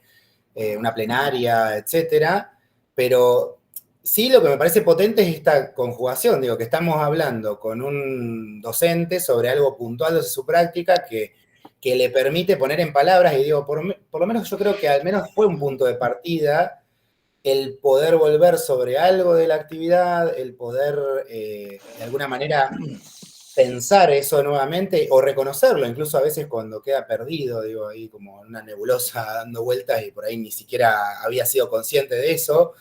una plenaria, etcétera, pero sí, lo que me parece potente es esta conjugación, digo, que estamos hablando con un docente sobre algo puntual de su práctica que le permite poner en palabras, y digo, por lo menos yo creo que al menos fue un punto de partida el poder volver sobre algo de la actividad, el poder de alguna manera pensar eso nuevamente o reconocerlo, incluso a veces cuando queda perdido, digo, ahí como en una nebulosa dando vueltas y por ahí ni siquiera había sido consciente de eso.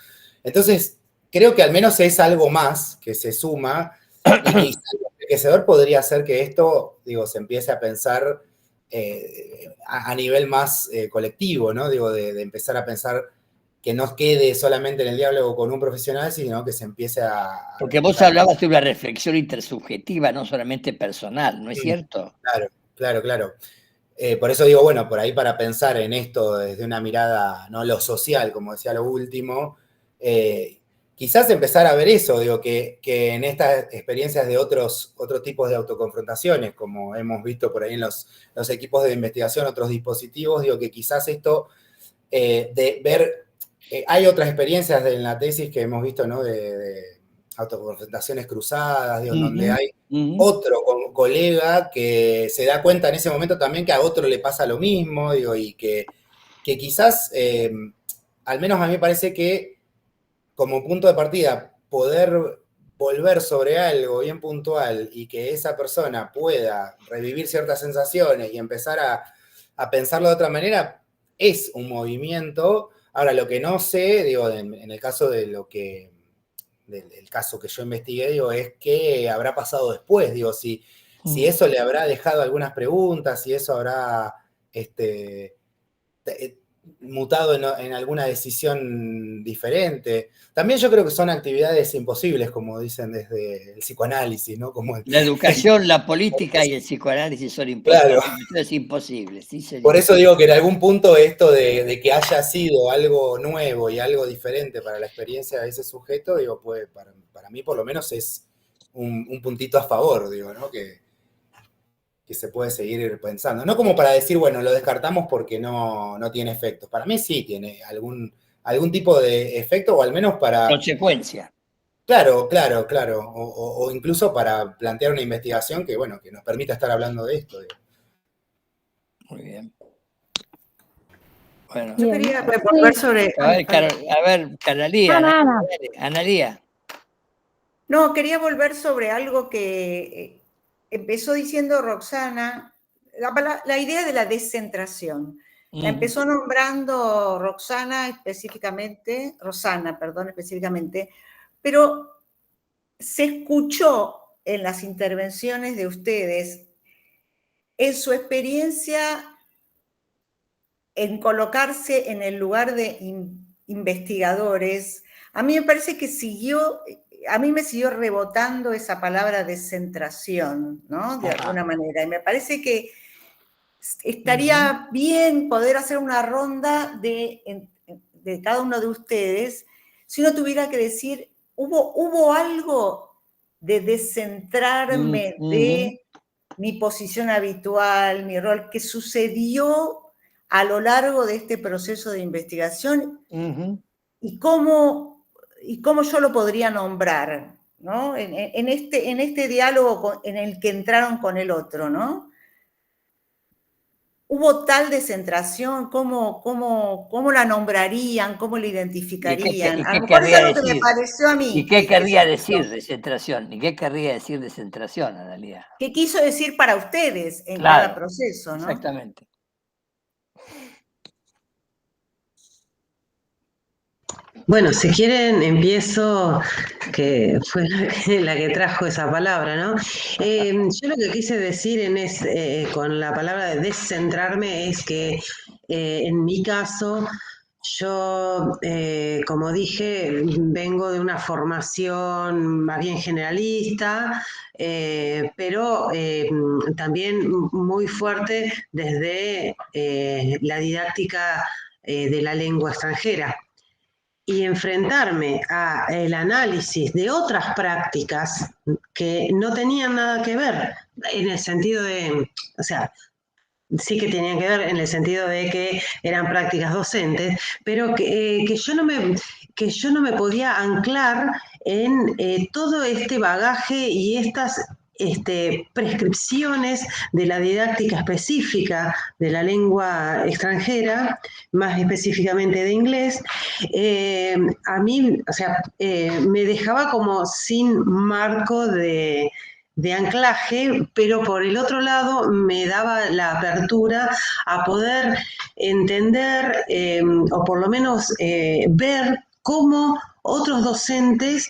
Entonces, creo que al menos es algo más que se suma y quizás enriquecedor podría ser que esto, digo, se empiece a pensar a nivel más colectivo, ¿no? Digo, de empezar a pensar que no quede solamente en el diálogo con un profesional, sino que se empiece a... Porque vos hablabas de una reflexión intersubjetiva, no solamente personal, ¿no es cierto? Claro. Por eso digo, bueno, por ahí para pensar en esto desde una mirada, no lo social, como decía lo último, quizás empezar a ver eso, digo, que en estas experiencias de otros tipos de autoconfrontaciones, como hemos visto por ahí en los equipos de investigación, otros dispositivos, digo que quizás esto de ver, hay otras experiencias en la tesis que hemos visto, ¿no? De autoconfrontaciones cruzadas, digo, donde hay otro colega que se da cuenta en ese momento también que a otro le pasa lo mismo, digo, y que quizás, al menos a mí me parece que como punto de partida, poder volver sobre algo bien puntual y que esa persona pueda revivir ciertas sensaciones y empezar a pensarlo de otra manera, es un movimiento. Ahora, lo que no sé, digo, en el caso de del caso que yo investigué, digo, es qué habrá pasado después, digo, si eso le habrá dejado algunas preguntas, si eso habrá mutado en alguna decisión diferente. También yo creo que son actividades imposibles, como dicen desde el psicoanálisis, ¿no? Como la educación, la política y el psicoanálisis son imposibles. Claro. Es imposible, sí, señor. Por eso digo que en algún punto esto de que haya sido algo nuevo y algo diferente para la experiencia de ese sujeto, digo, pues para mí por lo menos es un puntito a favor, digo, ¿no? Que se puede seguir pensando. No como para decir, bueno, lo descartamos porque no tiene efectos. Para mí sí tiene algún tipo de efecto, o al menos para... consecuencia. Claro. O incluso para plantear una investigación que, bueno, que nos permita estar hablando de esto. Digo. Muy bien. Bueno. Yo quería volver sobre... A ver, Analía. No, quería volver sobre algo que empezó diciendo Roxana, la idea de la descentración. La empezó nombrando Rosana específicamente, pero se escuchó en las intervenciones de ustedes, en su experiencia en colocarse en el lugar de investigadores. A mí me parece que a mí me siguió rebotando esa palabra descentración, ¿no? De alguna manera. Y me parece que estaría bien poder hacer una ronda de cada uno de ustedes, si uno tuviera que decir, ¿hubo algo de descentrarme de mi posición habitual, mi rol, que sucedió a lo largo de este proceso de investigación? Y cómo yo lo podría nombrar, ¿no? En este diálogo en el que entraron con el otro, ¿no? ¿Hubo tal descentración? ¿Cómo la nombrarían? ¿Cómo la identificarían? A lo mejor es algo que me pareció a mí. ¿Y qué querría decir descentración? ¿Y qué querría decir descentración, Analía? ¿Qué quiso decir para ustedes en cada proceso, ¿no? Exactamente. Bueno, si quieren, empiezo, que fue la que trajo esa palabra, ¿no? Yo lo que quise decir con la palabra de descentrarme es que en mi caso, yo, como dije, vengo de una formación más bien generalista, pero también muy fuerte desde la didáctica de la lengua extranjera. Y enfrentarme al análisis de otras prácticas que no tenían nada que ver, en el sentido de, o sea, sí que tenían que ver en el sentido de que eran prácticas docentes, pero que yo no me podía anclar en todo este bagaje y estas prescripciones de la didáctica específica de la lengua extranjera, más específicamente de inglés, a mí, o sea, me dejaba como sin marco de anclaje, pero por el otro lado me daba la apertura a poder entender o por lo menos ver cómo otros docentes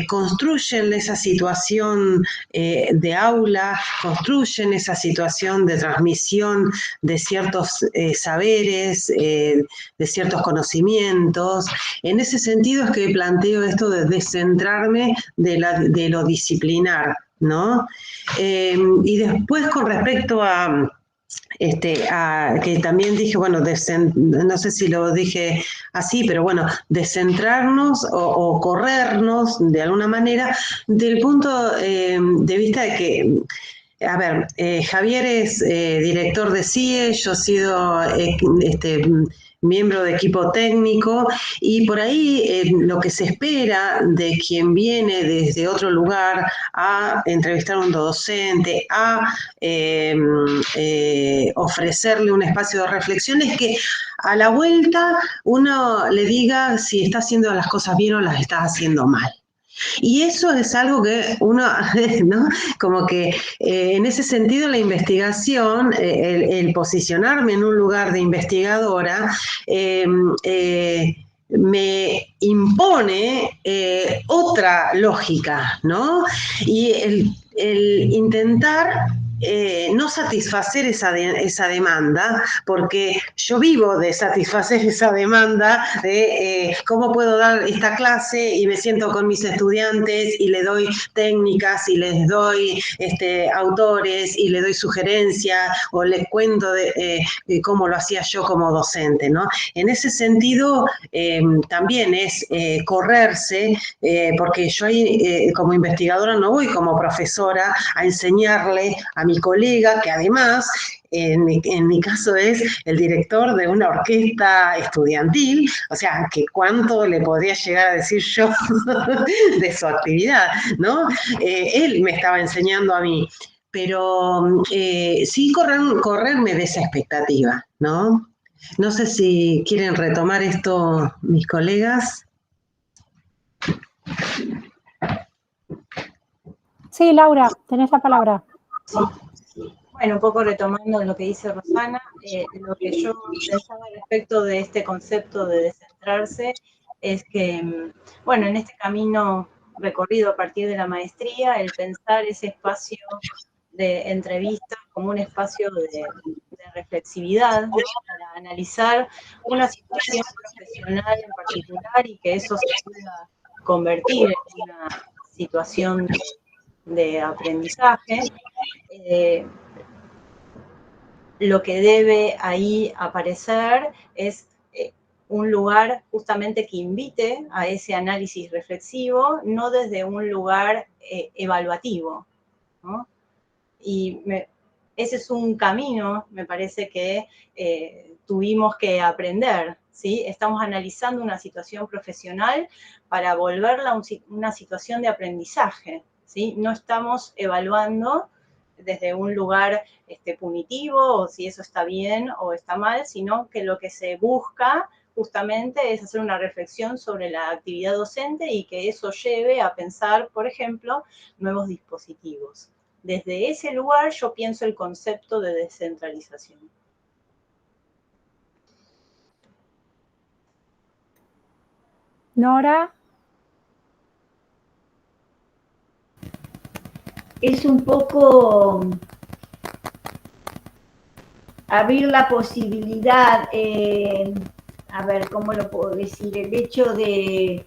construyen esa situación de aula, construyen esa situación de transmisión de ciertos saberes, de ciertos conocimientos. En ese sentido es que planteo esto de descentrarme de lo disciplinar, ¿no? Y después con respecto a que también dije, bueno, no sé si lo dije así, pero bueno, descentrarnos o corrernos de alguna manera del punto de vista de que, a ver, Javier es director de CIE, yo he sido miembro de equipo técnico, y por ahí lo que se espera de quien viene desde otro lugar a entrevistar a un docente, a ofrecerle un espacio de reflexión, es que a la vuelta uno le diga si está haciendo las cosas bien o las está haciendo mal. Y eso es algo que uno, ¿no? Como que en ese sentido la investigación, el posicionarme en un lugar de investigadora, me impone otra lógica, ¿no? Y el intentar no satisfacer esa demanda, porque yo vivo de satisfacer esa demanda de cómo puedo dar esta clase y me siento con mis estudiantes y le doy técnicas y les doy autores y le doy sugerencias o les cuento de cómo lo hacía yo como docente, ¿no? En ese sentido también es correrse, porque yo ahí como investigadora no voy como profesora a enseñarle a mi colega, que además en mi caso es el director de una orquesta estudiantil, o sea, que cuánto le podría llegar a decir yo de su actividad, ¿no? Él me estaba enseñando a mí, pero sí correrme de esa expectativa, ¿no? No sé si quieren retomar esto mis colegas. Sí, Laura, tenés la palabra. Sí. Bueno, un poco retomando lo que dice Rosana, lo que yo pensaba respecto de este concepto de descentrarse es que, bueno, en este camino recorrido a partir de la maestría, el pensar ese espacio de entrevista como un espacio de reflexividad, ¿no? Para analizar una situación profesional en particular y que eso se pueda convertir en una situación de aprendizaje. Lo que debe ahí aparecer es un lugar justamente que invite a ese análisis reflexivo, no desde un lugar evaluativo, ¿no? Y ese es un camino, me parece que tuvimos que aprender, ¿sí? Estamos analizando una situación profesional para volverla una situación de aprendizaje, ¿sí? No estamos evaluando desde un lugar punitivo o si eso está bien o está mal, sino que lo que se busca justamente es hacer una reflexión sobre la actividad docente y que eso lleve a pensar, por ejemplo, nuevos dispositivos. Desde ese lugar yo pienso el concepto de descentralización. Nora. Es un poco abrir la posibilidad, a ver, ¿cómo lo puedo decir? El hecho de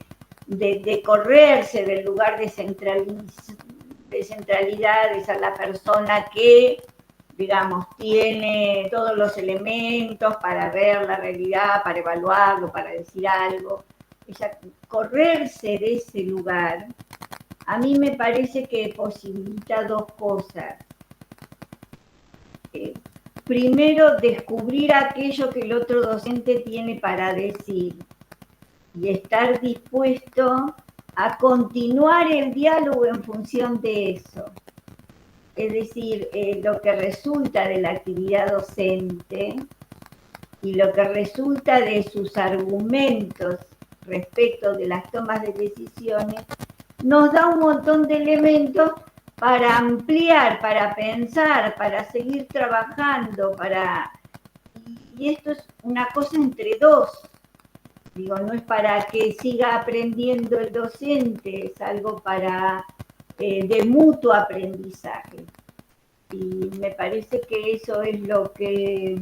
correrse del lugar de centralidad, es a la persona que, digamos, tiene todos los elementos para ver la realidad, para evaluarlo, para decir algo. Correrse de ese lugar, a mí me parece que posibilita dos cosas. Primero, descubrir aquello que el otro docente tiene para decir y estar dispuesto a continuar el diálogo en función de eso. Es decir, lo que resulta de la actividad docente y lo que resulta de sus argumentos respecto de las tomas de decisiones nos da un montón de elementos para ampliar, para pensar, para seguir trabajando, y esto es una cosa entre dos. Digo, no es para que siga aprendiendo el docente, es algo para de mutuo aprendizaje. Y me parece que eso es lo que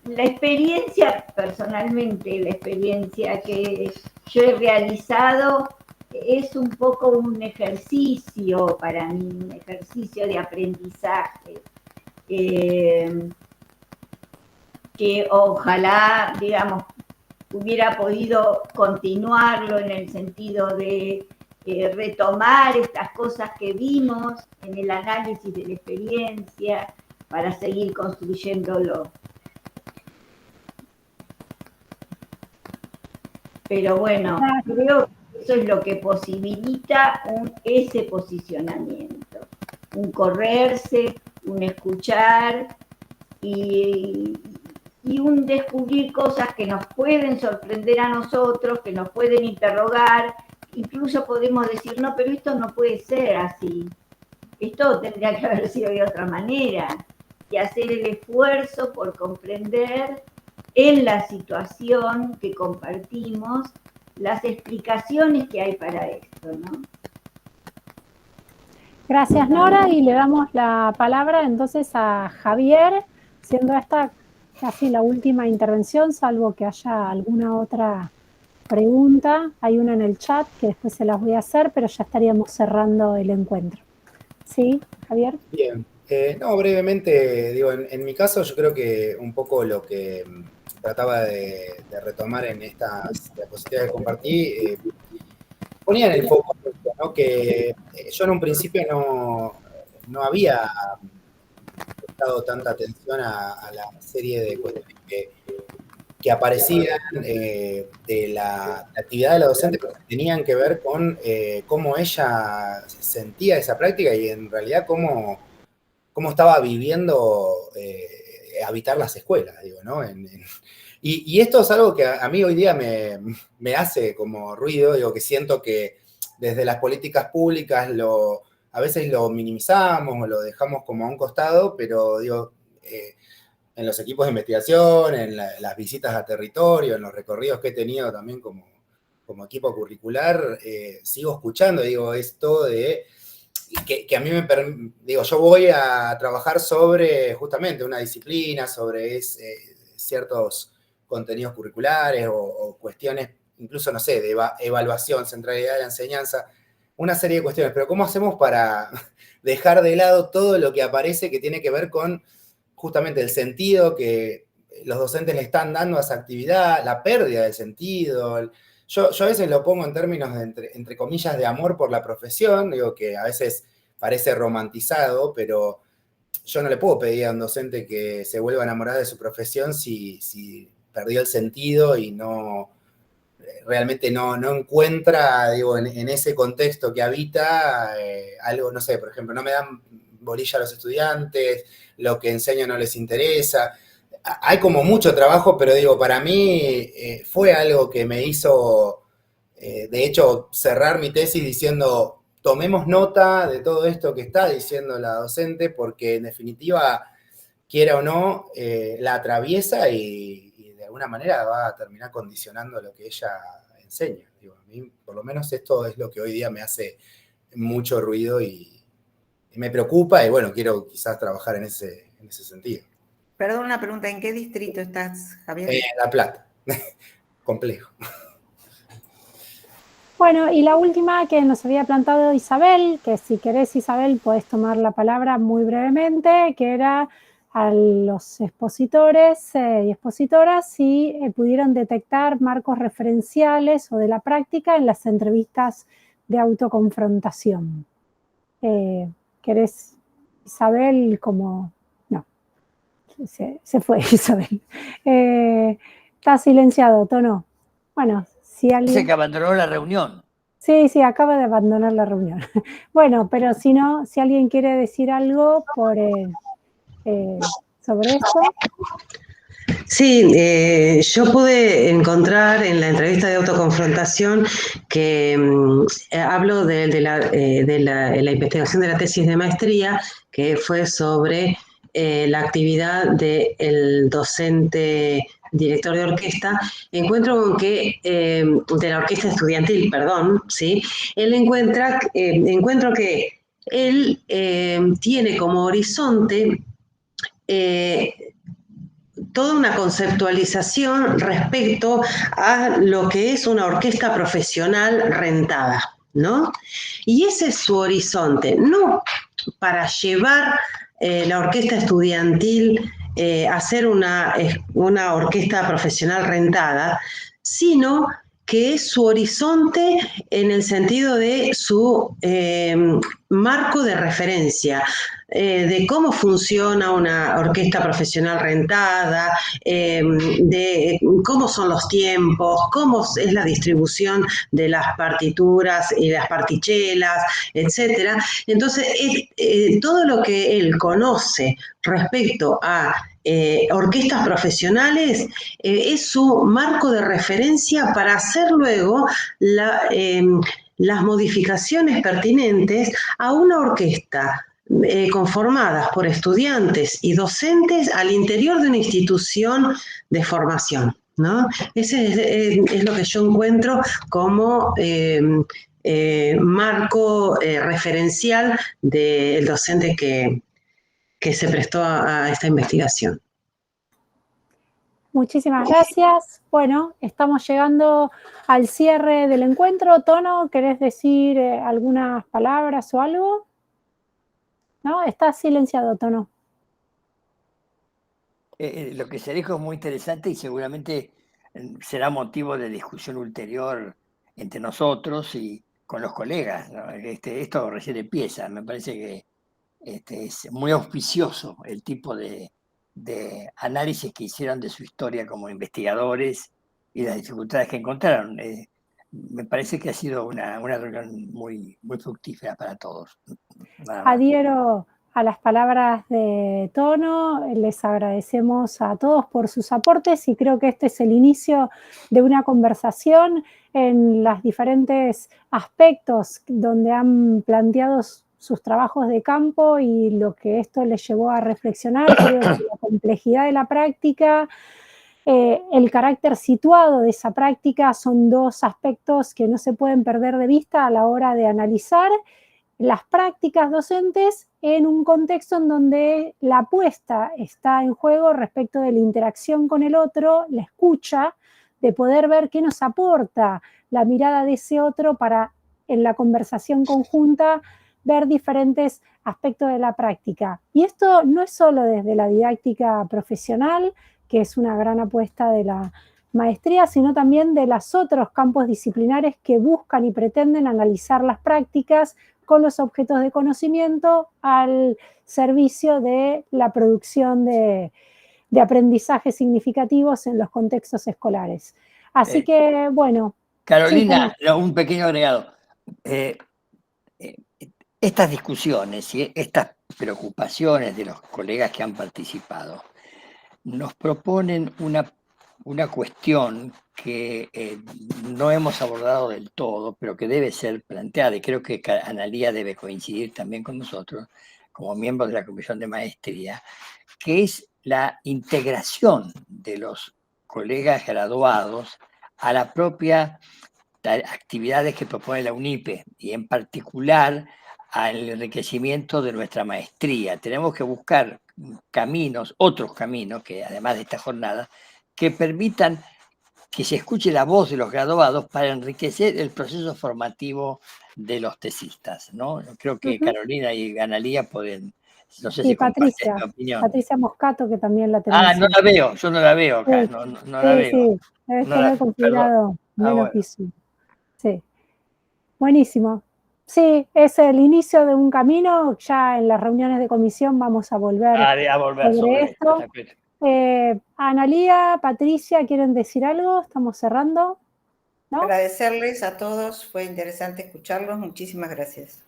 la experiencia, personalmente, la experiencia que yo he realizado es un poco un ejercicio para mí, un ejercicio de aprendizaje. Que ojalá, digamos, hubiera podido continuarlo en el sentido de retomar estas cosas que vimos en el análisis de la experiencia para seguir construyéndolo. Pero bueno, creo que eso es lo que posibilita ese posicionamiento, un correrse, un escuchar y un descubrir cosas que nos pueden sorprender a nosotros, que nos pueden interrogar, incluso podemos decir, no, pero esto no puede ser así, esto tendría que haber sido de otra manera, y hacer el esfuerzo por comprender en la situación que compartimos las explicaciones que hay para esto, ¿no? Gracias, Nora, y le damos la palabra entonces a Javier, siendo esta casi la última intervención, salvo que haya alguna otra pregunta. Hay una en el chat que después se las voy a hacer, pero ya estaríamos cerrando el encuentro. ¿Sí, Javier? Bien. No, brevemente, digo, en mi caso yo creo que un poco lo que trataba de retomar en estas diapositivas que compartí, ponía en el foco, ¿no? Que yo en un principio no había prestado tanta atención a la serie de cuestiones que aparecían de la actividad de la docente, pero que tenían que ver con cómo ella sentía esa práctica y en realidad cómo estaba viviendo habitar las escuelas, digo, ¿no? Y esto es algo que a mí hoy día me hace como ruido, digo, que siento que desde las políticas públicas a veces lo minimizamos o lo dejamos como a un costado, pero digo, en los equipos de investigación, en las visitas a territorio, en los recorridos que he tenido también como equipo curricular, sigo escuchando, digo, esto de que a mí digo, yo voy a trabajar sobre justamente una disciplina, sobre ciertos contenidos curriculares o cuestiones, incluso, no sé, de evaluación, centralidad de la enseñanza, una serie de cuestiones, pero ¿cómo hacemos para dejar de lado todo lo que aparece que tiene que ver con justamente el sentido que los docentes le están dando a esa actividad, la pérdida de sentido? Yo a veces lo pongo en términos de, entre comillas, de amor por la profesión, digo que a veces parece romantizado, pero yo no le puedo pedir a un docente que se vuelva a enamorar de su profesión si perdió el sentido y realmente no encuentra, digo, en ese contexto que habita, algo, no sé, por ejemplo, no me dan bolilla a los estudiantes, lo que enseño no les interesa. Hay como mucho trabajo, pero digo, para mí fue algo que me hizo, de hecho, cerrar mi tesis diciendo, tomemos nota de todo esto que está diciendo la docente, porque en definitiva, quiera o no, la atraviesa y de alguna manera va a terminar condicionando lo que ella enseña. Digo, a mí, por lo menos, esto es lo que hoy día me hace mucho ruido y me preocupa, y bueno, quiero quizás trabajar en ese sentido. Perdón, una pregunta, ¿en qué distrito estás, Javier? La Plata. Complejo. Bueno, y la última que nos había plantado Isabel, que si querés, Isabel, podés tomar la palabra muy brevemente, que era a los expositores y expositoras si pudieron detectar marcos referenciales o de la práctica en las entrevistas de autoconfrontación. ¿Querés, Isabel, como...? No, se fue Isabel. Está silenciado, Tono. Bueno, si alguien... Dice que abandonó la reunión. Sí, acaba de abandonar la reunión. Bueno, pero si no, si alguien quiere decir algo sobre esto. Sí, yo pude encontrar en la entrevista de autoconfrontación que hablo de la investigación de la tesis de maestría, que fue sobre la actividad del docente director de orquesta, encuentro con que, de la orquesta estudiantil, perdón, ¿sí? Encuentro que él tiene como horizonte toda una conceptualización respecto a lo que es una orquesta profesional rentada, ¿no? Y ese es su horizonte, no para llevar la orquesta estudiantil a ser una orquesta profesional rentada, sino que es su horizonte en el sentido de su marco de referencia, de cómo funciona una orquesta profesional rentada, de cómo son los tiempos, cómo es la distribución de las partituras y las partichelas, etcétera. Entonces, todo lo que él conoce respecto a orquestas profesionales es su marco de referencia para hacer luego las modificaciones pertinentes a una orquesta conformadas por estudiantes y docentes al interior de una institución de formación, ¿no? Ese es lo que yo encuentro como marco referencial del docente que se prestó a esta investigación. Muchísimas gracias. Bueno, estamos llegando al cierre del encuentro. Tono, ¿querés decir algunas palabras o algo? ¿No? Estás silenciado, Tono. Lo que se dijo es muy interesante y seguramente será motivo de discusión ulterior entre nosotros y con los colegas, ¿no? Esto recién empieza, me parece que es muy auspicioso el tipo de análisis que hicieron de su historia como investigadores y las dificultades que encontraron. Me parece que ha sido una reunión muy, muy fructífera para todos. Adhiero a las palabras de Tono, les agradecemos a todos por sus aportes y creo que este es el inicio de una conversación en los diferentes aspectos donde han planteado sus trabajos de campo y lo que esto les llevó a reflexionar. Creo que la complejidad de la práctica, el carácter situado de esa práctica son dos aspectos que no se pueden perder de vista a la hora de analizar las prácticas docentes en un contexto en donde la apuesta está en juego respecto de la interacción con el otro, la escucha, de poder ver qué nos aporta la mirada de ese otro para, en la conversación conjunta, ver diferentes aspectos de la práctica. Y esto no es solo desde la didáctica profesional, que es una gran apuesta de la maestría, sino también de los otros campos disciplinares que buscan y pretenden analizar las prácticas con los objetos de conocimiento al servicio de la producción de aprendizajes significativos en los contextos escolares. Así que, bueno. Carolina, sí, un pequeño agregado. Estas discusiones y estas preocupaciones de los colegas que han participado nos proponen una cuestión que no hemos abordado del todo, pero que debe ser planteada, y creo que Analía debe coincidir también con nosotros, como miembros de la Comisión de Maestría, que es la integración de los colegas graduados a la propia actividades que propone la UNIPE, y en particular al enriquecimiento de nuestra maestría. Tenemos que buscar caminos, otros caminos, que además de esta jornada, que permitan que se escuche la voz de los graduados para enriquecer el proceso formativo de los tesistas, ¿no? Creo que Carolina y Analía pueden, no sé si comparten mi opinión. Patricia Moscato, que también la tenemos. No la veo, yo no la veo acá, sí, no la veo. Sí, debes tener configurado menos piso. Sí, buenísimo. Sí, es el inicio de un camino. Ya en las reuniones de comisión vamos a volver, sobre esto. Analía, Patricia, ¿quieren decir algo? Estamos cerrando, ¿no? Agradecerles a todos, fue interesante escucharlos, muchísimas gracias.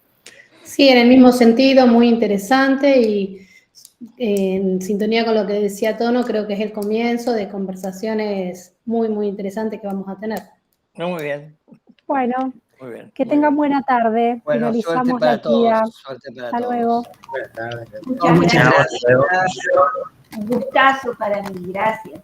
Sí, en el mismo sentido, muy interesante y en sintonía con lo que decía Tono, creo que es el comienzo de conversaciones muy, muy interesantes que vamos a tener. Muy bien. Bueno, Muy bien. Que muy tengan bien. buena tarde. Bueno, Finalizamos suerte para la actividad. todos. Suerte para Hasta todos. luego. Buenas tardes. Muchas Muchas gracias. gracias. Un gustazo para mí, gracias.